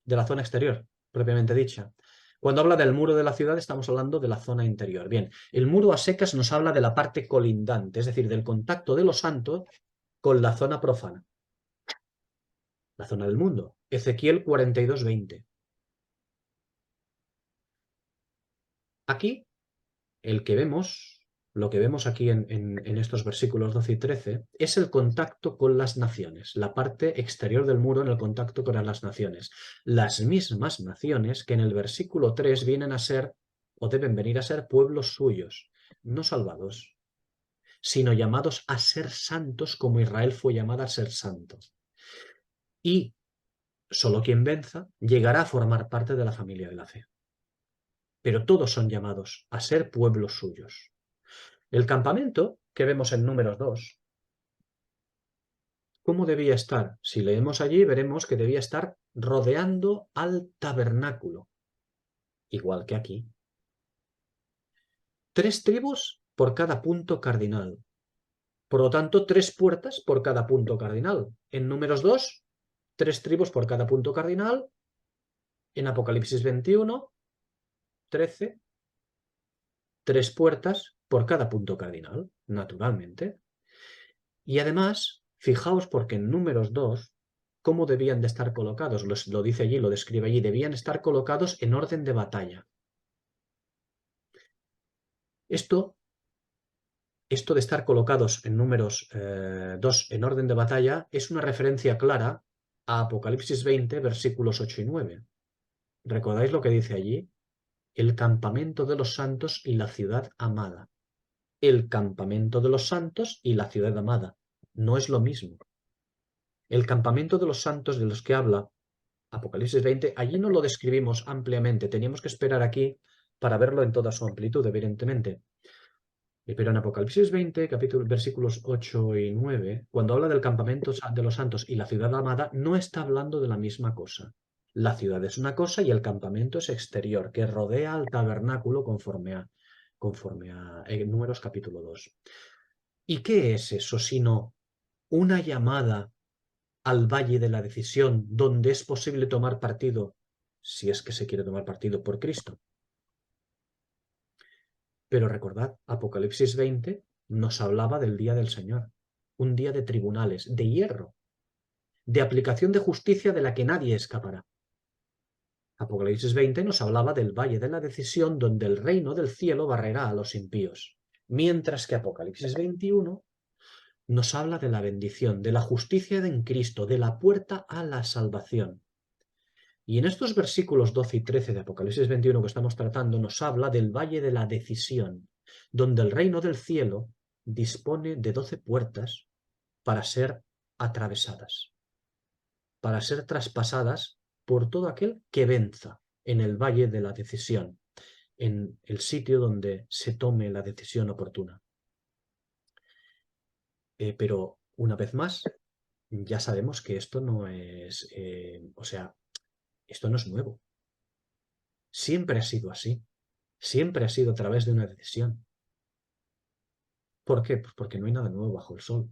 S1: de la zona exterior, propiamente dicha. Cuando habla del muro de la ciudad, estamos hablando de la zona interior. Bien, el muro a secas nos habla de la parte colindante, es decir, del contacto de los santos con la zona profana, la zona del mundo. Ezequiel 42:20. Aquí, lo que vemos aquí en estos versículos 12 y 13, es el contacto con las naciones, la parte exterior del muro en el contacto con las naciones. Las mismas naciones que en el versículo 3 vienen a ser, o deben venir a ser, pueblos suyos, no salvados, sino llamados a ser santos como Israel fue llamada a ser santo. Y solo quien venza llegará a formar parte de la familia de la fe. Pero todos son llamados a ser pueblos suyos. El campamento que vemos en Números 2, ¿cómo debía estar? Si leemos allí, veremos que debía estar rodeando al tabernáculo, igual que aquí. 3 tribus por cada punto cardinal. Por lo tanto, 3 puertas por cada punto cardinal. En Números 2, 3 tribus por cada punto cardinal. En Apocalipsis 21, 13, 3 puertas por cada punto cardinal, naturalmente. Y además, fijaos porque en Números 2, ¿cómo debían de estar colocados? Lo dice allí, lo describe allí. Debían estar colocados en orden de batalla. Esto de estar colocados en Números 2 en orden de batalla es una referencia clara a Apocalipsis 20, versículos 8 y 9. ¿Recordáis lo que dice allí? El campamento de los santos y la ciudad amada. El campamento de los santos y la ciudad amada. No es lo mismo. El campamento de los santos de los que habla Apocalipsis 20, allí no lo describimos ampliamente, teníamos que esperar aquí para verlo en toda su amplitud, evidentemente. Pero en Apocalipsis 20, versículos 8 y 9, cuando habla del campamento de los santos y la ciudad amada, no está hablando de la misma cosa. La ciudad es una cosa y el campamento es exterior, que rodea al tabernáculo conforme a Números capítulo 2. ¿Y qué es eso sino una llamada al valle de la decisión, donde es posible tomar partido, si es que se quiere tomar partido por Cristo? Pero recordad, Apocalipsis 20 nos hablaba del día del Señor, un día de tribunales, de hierro, de aplicación de justicia de la que nadie escapará. Apocalipsis 20 nos hablaba del valle de la decisión, donde el reino del cielo barrerá a los impíos, mientras que Apocalipsis 21 nos habla de la bendición, de la justicia en Cristo, de la puerta a la salvación. Y en estos versículos 12 y 13 de Apocalipsis 21 que estamos tratando, nos habla del valle de la decisión, donde el reino del cielo dispone de 12 puertas para ser atravesadas, para ser traspasadas por todo aquel que venza en el valle de la decisión, en el sitio donde se tome la decisión oportuna. Pero, una vez más, ya sabemos que esto no es, esto no es nuevo. Siempre ha sido así. Siempre ha sido a través de una decisión. ¿Por qué? Pues porque no hay nada nuevo bajo el sol.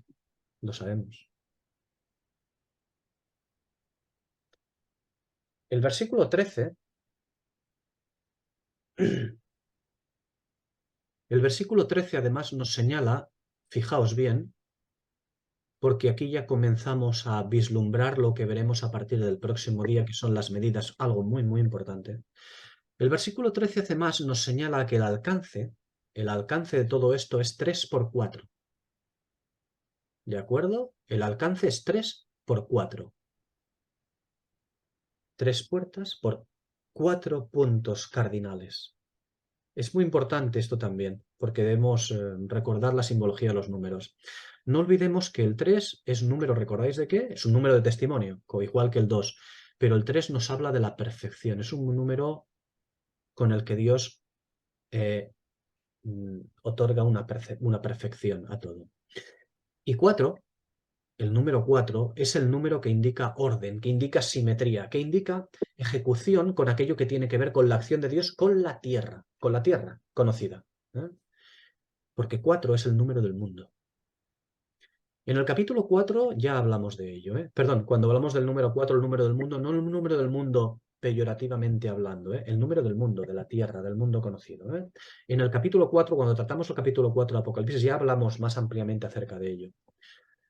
S1: Lo sabemos. El versículo 13, el versículo 13 además nos señala, fijaos bien, porque aquí ya comenzamos a vislumbrar lo que veremos a partir del próximo día, que son las medidas, algo muy, muy importante. El versículo 13 además nos señala que el alcance de todo esto es 3 por 4. ¿De acuerdo? El alcance es 3 por 4. 3 puertas por 4 puntos cardinales. Es muy importante esto también, porque debemos recordar la simbología de los números. No olvidemos que el 3 es un número, ¿recordáis de qué? Es un número de testimonio, igual que el 2, pero el 3 nos habla de la perfección. Es un número con el que Dios otorga una perfección a todo. Y 4, el número 4, es el número que indica orden, que indica simetría, que indica ejecución con aquello que tiene que ver con la acción de Dios con la tierra conocida. ¿Eh? Porque 4 es el número del mundo. En el capítulo 4 ya hablamos de ello. Perdón, cuando hablamos del número 4, el número del mundo, no el número del mundo peyorativamente hablando, el número del mundo, de la tierra, del mundo conocido. En el capítulo 4, cuando tratamos el capítulo 4 de Apocalipsis, ya hablamos más ampliamente acerca de ello.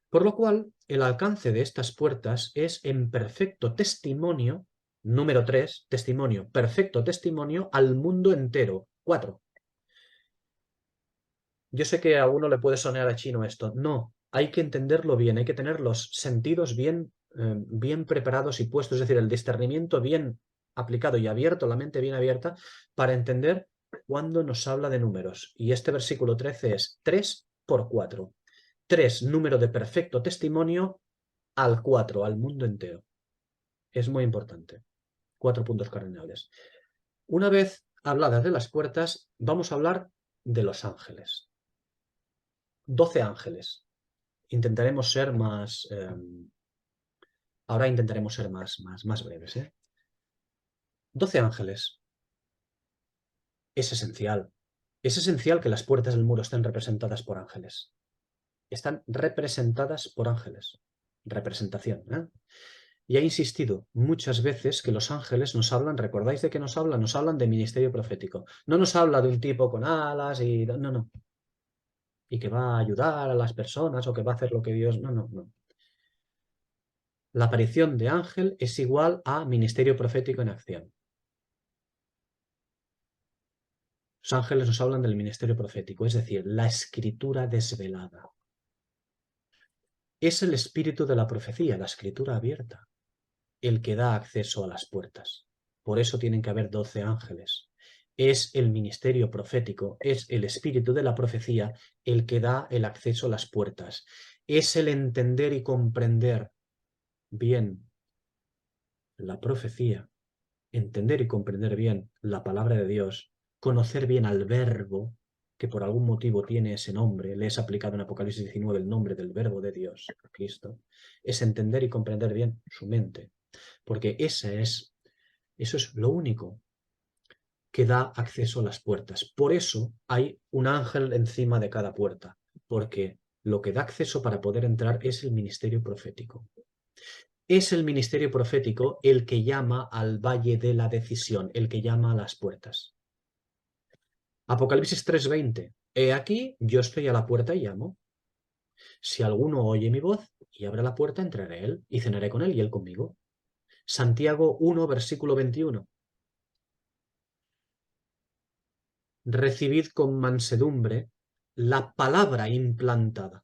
S1: Por lo cual, el alcance de estas puertas es en perfecto testimonio, número 3, testimonio, perfecto testimonio al mundo entero. 4. Yo sé que a uno le puede sonar a chino esto. No, hay que entenderlo bien, hay que tener los sentidos bien preparados y puestos, es decir, el discernimiento bien aplicado y abierto, la mente bien abierta, para entender cuándo nos habla de números. Y este versículo 13 es 3 por 4. 3, número de perfecto testimonio al 4, al mundo entero. Es muy importante. 4 puntos cardinales. Una vez habladas de las puertas, vamos a hablar de los ángeles. 12 ángeles. Intentaremos ser más... ahora intentaremos ser más breves. 12 ángeles. Es esencial. Es esencial que las puertas del muro estén representadas por ángeles. Están representadas por ángeles. Representación. Y ha insistido muchas veces que los ángeles nos hablan, ¿recordáis de qué nos hablan? Nos hablan de ministerio profético. No nos habla de un tipo con alas y... No, no. Y que va a ayudar a las personas o que va a hacer lo que Dios... No, no, no. La aparición de ángel es igual a ministerio profético en acción. Los ángeles nos hablan del ministerio profético, es decir, la escritura desvelada. Es el espíritu de la profecía, la escritura abierta, el que da acceso a las puertas. Por eso tienen que haber 12 ángeles. Es el ministerio profético, es el espíritu de la profecía el que da el acceso a las puertas. Es el entender y comprender bien la profecía, entender y comprender bien la palabra de Dios, conocer bien al Verbo, que por algún motivo tiene ese nombre, le es aplicado en Apocalipsis 19 el nombre del Verbo de Dios, Cristo, es entender y comprender bien su mente, porque eso es lo único que da acceso a las puertas. Por eso hay un ángel encima de cada puerta, porque lo que da acceso para poder entrar es el ministerio profético. Es el ministerio profético el que llama al valle de la decisión, el que llama a las puertas. Apocalipsis 3:20. He aquí, yo estoy a la puerta y llamo. Si alguno oye mi voz y abre la puerta, entraré a él y cenaré con él y él conmigo. Santiago 1, versículo 21. Recibid con mansedumbre la palabra implantada.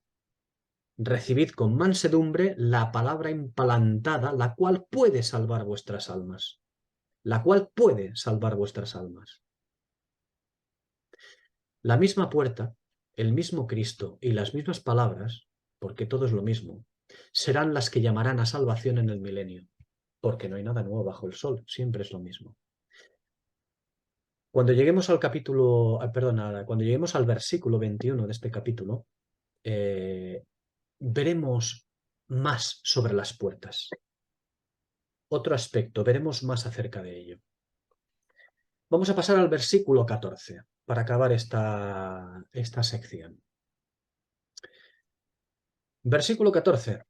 S1: Recibid con mansedumbre la palabra implantada, la cual puede salvar vuestras almas. La cual puede salvar vuestras almas. La misma puerta, el mismo Cristo y las mismas palabras, porque todo es lo mismo, serán las que llamarán a salvación en el milenio, porque no hay nada nuevo bajo el sol, siempre es lo mismo. Cuando lleguemos al capítulo, cuando lleguemos al versículo 21 de este capítulo, veremos más sobre las puertas. Otro aspecto, veremos más acerca de ello. Vamos a pasar al versículo 14 para acabar esta sección. Versículo 14.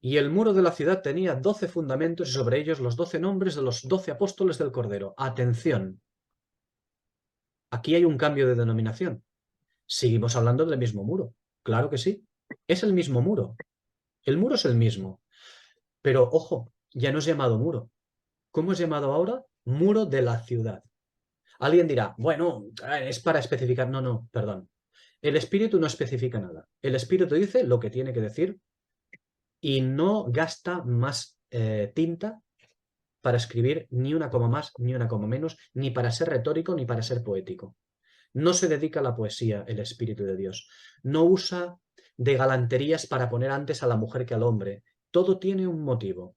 S1: Y el muro de la ciudad tenía 12 fundamentos y sobre ellos los 12 nombres de los 12 apóstoles del Cordero. Atención. Aquí hay un cambio de denominación. Seguimos hablando del mismo muro. Claro que sí. Es el mismo muro. El muro es el mismo. Pero, ojo, ya no es llamado muro. ¿Cómo es llamado ahora? Muro de la ciudad. Alguien dirá, bueno, es para especificar. No, no, perdón. El Espíritu no especifica nada. El Espíritu dice lo que tiene que decir y no gasta más tinta para escribir ni una coma más, ni una coma menos, ni para ser retórico, ni para ser poético. No se dedica a la poesía el Espíritu de Dios. No usa de galanterías para poner antes a la mujer que al hombre. Todo tiene un motivo.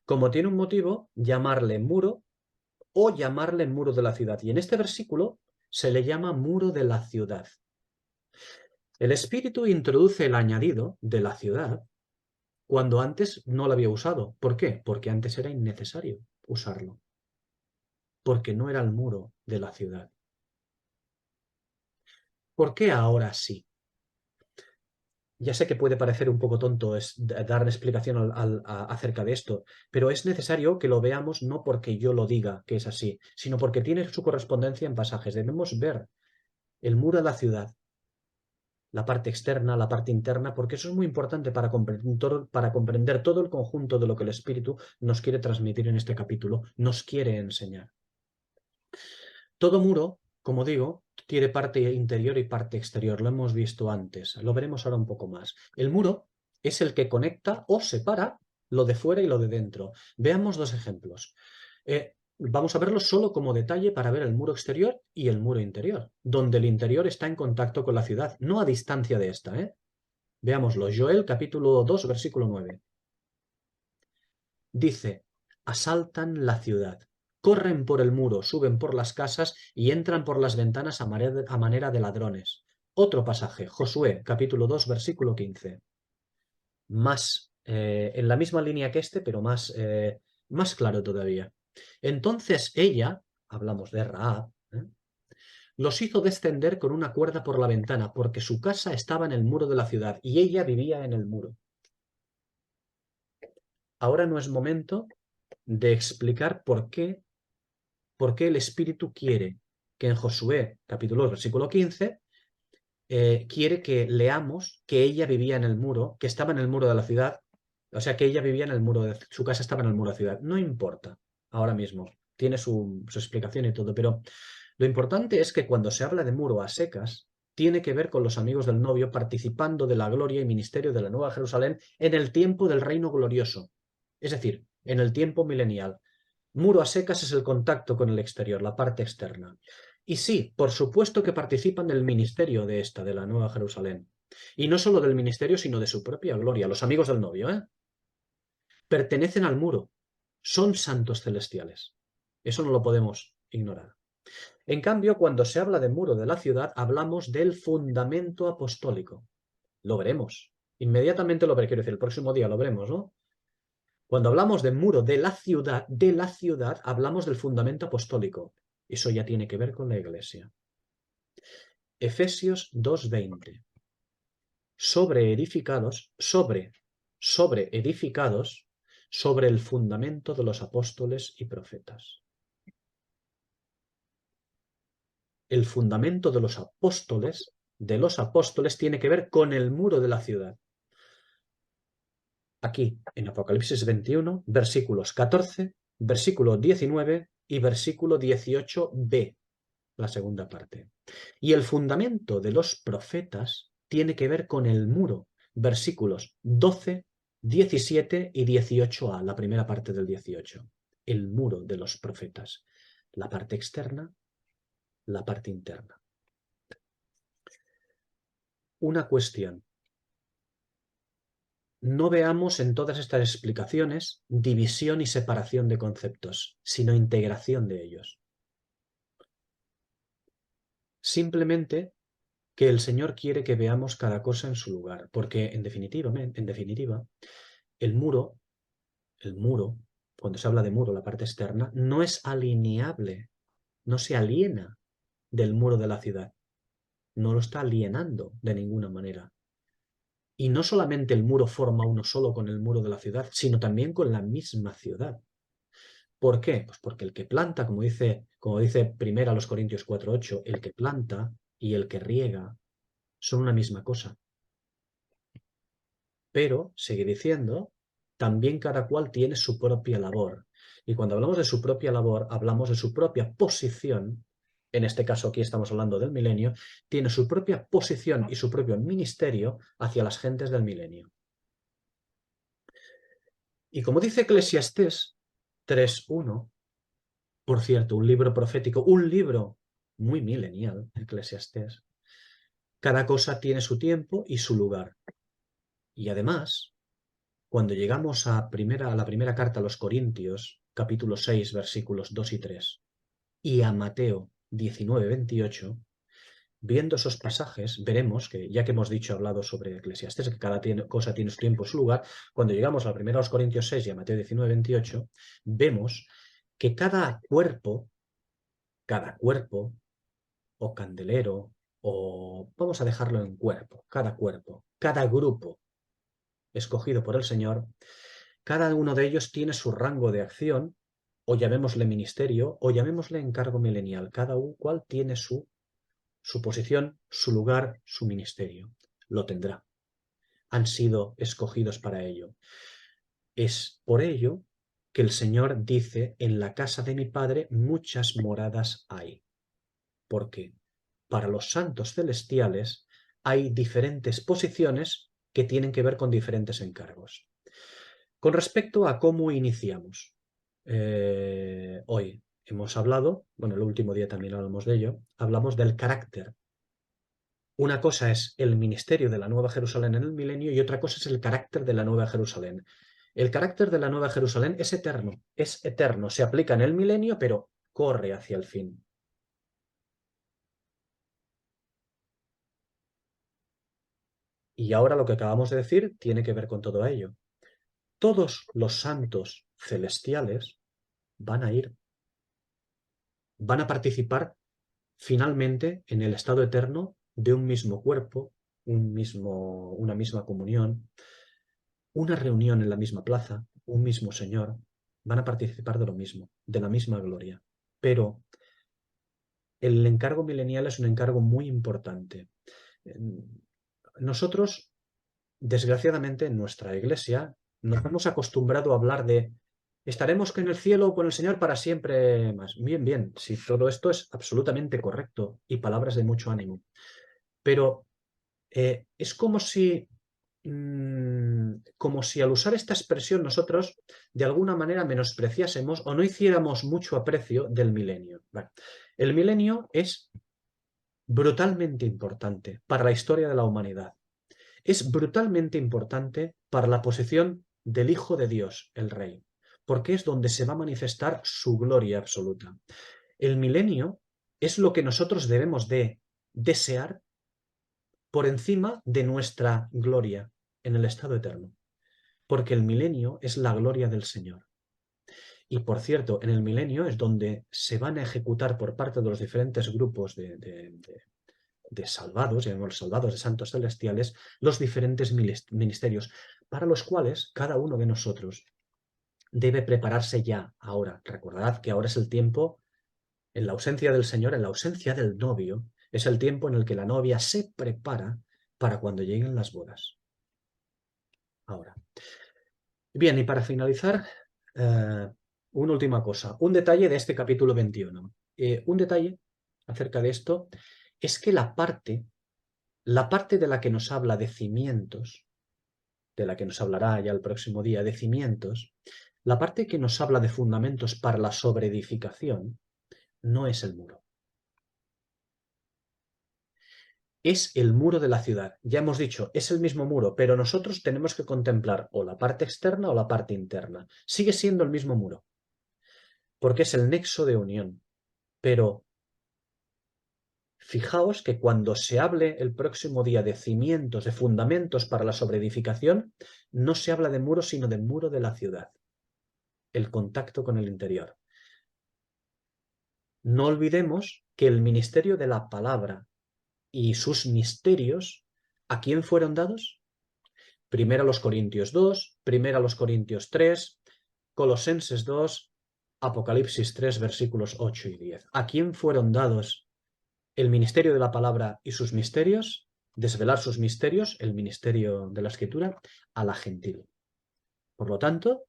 S1: Como tiene un motivo, llamarle muro o llamarle muro de la ciudad. Y en este versículo se le llama muro de la ciudad. El Espíritu introduce el añadido de la ciudad cuando antes no lo había usado. ¿Por qué? Porque antes era innecesario usarlo. Porque no era el muro de la ciudad. ¿Por qué ahora sí? Ya sé que puede parecer un poco tonto dar explicación acerca de esto, pero es necesario que lo veamos no porque yo lo diga que es así, sino porque tiene su correspondencia en pasajes. Debemos ver el muro de la ciudad, la parte externa, la parte interna, porque eso es muy importante para comprender todo el conjunto de lo que el Espíritu nos quiere transmitir en este capítulo, nos quiere enseñar. Todo muro, como digo, tiene parte interior y parte exterior. Lo hemos visto antes. Lo veremos ahora un poco más. El muro es el que conecta o separa lo de fuera y lo de dentro. Veamos dos ejemplos. Vamos a verlo solo como detalle para ver el muro exterior y el muro interior, donde el interior está en contacto con la ciudad, no a distancia de esta. Veámoslo. Joel capítulo 2, versículo 9. Dice, asaltan la ciudad. Corren por el muro, suben por las casas y entran por las ventanas a manera de ladrones. Otro pasaje, Josué, capítulo 2, versículo 15. Más, en la misma línea que este, pero más claro todavía. Entonces ella, hablamos de Rahab, los hizo descender con una cuerda por la ventana, porque su casa estaba en el muro de la ciudad y ella vivía en el muro. Ahora no es momento de explicar por qué el Espíritu quiere que en Josué, capítulo 2, versículo 15, quiere que leamos que ella vivía en el muro, que estaba en el muro de la ciudad, o sea, que ella vivía en el muro, su casa estaba en el muro de la ciudad. No importa, ahora mismo, tiene su explicación y todo, pero lo importante es que cuando se habla de muro a secas, tiene que ver con los amigos del novio participando de la gloria y ministerio de la Nueva Jerusalén en el tiempo del reino glorioso, es decir, en el tiempo milenial. Muro a secas es el contacto con el exterior, la parte externa. Y sí, por supuesto que participan del ministerio de la Nueva Jerusalén. Y no solo del ministerio, sino de su propia gloria, los amigos del novio, pertenecen al muro, son santos celestiales. Eso no lo podemos ignorar. En cambio, cuando se habla de muro de la ciudad, hablamos del fundamento apostólico. Lo veremos. Inmediatamente lo veré, quiero decir, el próximo día lo veremos, ¿no? Cuando hablamos de muro de la ciudad, hablamos del fundamento apostólico. Eso ya tiene que ver con la Iglesia. Efesios 2:20. Sobre edificados sobre el fundamento de los apóstoles y profetas. El fundamento de los apóstoles tiene que ver con el muro de la ciudad. Aquí, en Apocalipsis 21, versículos 14, versículo 19 y versículo 18b, la segunda parte. Y el fundamento de los profetas tiene que ver con el muro, versículos 12, 17 y 18a, la primera parte del 18. El muro de los profetas, la parte externa, la parte interna. Una cuestión. No veamos en todas estas explicaciones división y separación de conceptos, sino integración de ellos. Simplemente que el Señor quiere que veamos cada cosa en su lugar, porque en definitiva, el muro, cuando se habla de muro, la parte externa, no es alineable no se aliena del muro de la ciudad, no lo está alienando de ninguna manera. Y no solamente el muro forma uno solo con el muro de la ciudad, sino también con la misma ciudad. ¿Por qué? Pues porque el que planta, como dice 1 Corintios 4:8, el que planta y el que riega son una misma cosa. Pero, sigue diciendo, también cada cual tiene su propia labor. Y cuando hablamos de su propia labor, hablamos de su propia posición. En este caso aquí estamos hablando del milenio, tiene su propia posición y su propio ministerio hacia las gentes del milenio. Y como dice Eclesiastés 3:1, por cierto, un libro profético, un libro muy milenial, Eclesiastés, cada cosa tiene su tiempo y su lugar. Y además, cuando llegamos a la primera carta a los Corintios, capítulo 6, versículos 2 y 3, y a Mateo 19:28, viendo esos pasajes, veremos que, ya que hemos hablado sobre Eclesiastés, que cada cosa tiene su tiempo y su lugar, cuando llegamos a la primera a los Corintios 6 y a Mateo 19:28, vemos que cada cuerpo, o candelero, o vamos a dejarlo en cuerpo, cada grupo escogido por el Señor, cada uno de ellos tiene su rango de acción, o llamémosle ministerio, o llamémosle encargo milenial. Cada cual tiene su posición, su lugar, su ministerio. Lo tendrá. Han sido escogidos para ello. Es por ello que el Señor dice, en la casa de mi Padre muchas moradas hay. Porque para los santos celestiales hay diferentes posiciones que tienen que ver con diferentes encargos. Con respecto a cómo iniciamos, hoy hemos hablado, bueno, el último día también hablamos de ello, hablamos del carácter. Una cosa es el ministerio de la Nueva Jerusalén en el milenio y otra cosa es el carácter de la Nueva Jerusalén. El carácter de la Nueva Jerusalén es eterno, se aplica en el milenio, pero corre hacia el fin. Y ahora lo que acabamos de decir tiene que ver con todo ello. Todos los santos celestiales van a participar finalmente en el estado eterno de un mismo cuerpo, una misma comunión, una reunión en la misma plaza, un mismo Señor. Van a participar de lo mismo, de la misma gloria. Pero el encargo milenial es un encargo muy importante. Nosotros, desgraciadamente, en nuestra iglesia, nos hemos acostumbrado a hablar de estaremos en el cielo con el Señor para siempre más. Bien, bien, si todo esto es absolutamente correcto y palabras de mucho ánimo. Pero es como si al usar esta expresión nosotros de alguna manera menospreciásemos o no hiciéramos mucho aprecio del milenio. Bueno, el milenio es brutalmente importante para la historia de la humanidad. Es brutalmente importante para la posición del Hijo de Dios, el Rey, porque es donde se va a manifestar su gloria absoluta. El milenio es lo que nosotros debemos de desear por encima de nuestra gloria en el estado eterno, porque el milenio es la gloria del Señor. Y por cierto, en el milenio es donde se van a ejecutar por parte de los diferentes grupos de salvados, llamémoslos salvados de santos celestiales, los diferentes ministerios, para los cuales cada uno de nosotros debe prepararse ya, ahora. Recordad que ahora es el tiempo, en la ausencia del Señor, en la ausencia del novio, es el tiempo en el que la novia se prepara para cuando lleguen las bodas. Ahora. Bien, y para finalizar, una última cosa, un detalle de este capítulo 21. Un detalle acerca de esto es que la parte de la que nos habla de cimientos, de la que nos hablará ya el próximo día, de cimientos, la parte que nos habla de fundamentos para la sobreedificación, no es el muro. Es el muro de la ciudad. Ya hemos dicho, es el mismo muro, pero nosotros tenemos que contemplar o la parte externa o la parte interna. Sigue siendo el mismo muro, porque es el nexo de unión. Pero fijaos que cuando se hable el próximo día de cimientos, de fundamentos para la sobreedificación, no se habla de muro, sino de muro de la ciudad. El contacto con el interior. No olvidemos que el ministerio de la palabra y sus misterios, ¿a quién fueron dados? Primero a los Corintios 2, primero a los Corintios 3, Colosenses 2, Apocalipsis 3, versículos 8 y 10. ¿A quién fueron dados el ministerio de la palabra y sus misterios? Desvelar sus misterios, el ministerio de la Escritura, a la gentil. Por lo tanto,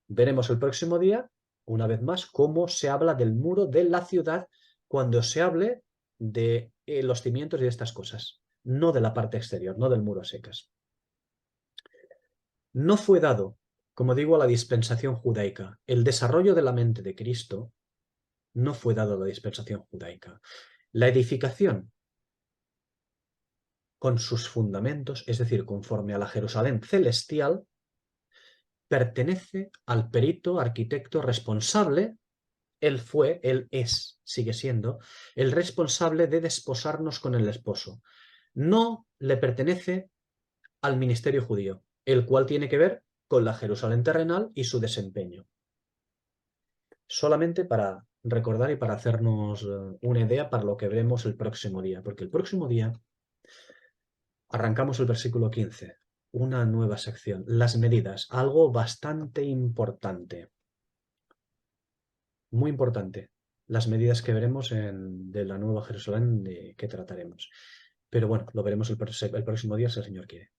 S1: veremos el próximo día, una vez más, cómo se habla del muro de la ciudad cuando se hable de los cimientos y de estas cosas, no de la parte exterior, no del muro a secas. No fue dado, como digo, a la dispensación judaica. El desarrollo de la mente de Cristo no fue dado a la dispensación judaica. La edificación con sus fundamentos, es decir, conforme a la Jerusalén celestial, pertenece al perito arquitecto responsable. Él es, sigue siendo, el responsable de desposarnos con el esposo. No le pertenece al ministerio judío, el cual tiene que ver con la Jerusalén terrenal y su desempeño. Solamente para recordar y para hacernos una idea para lo que veremos el próximo día, porque el próximo día arrancamos el versículo 15, una nueva sección, las medidas, algo bastante importante, muy importante, las medidas que veremos de la Nueva Jerusalén que trataremos. Pero bueno, lo veremos el próximo día si el Señor quiere.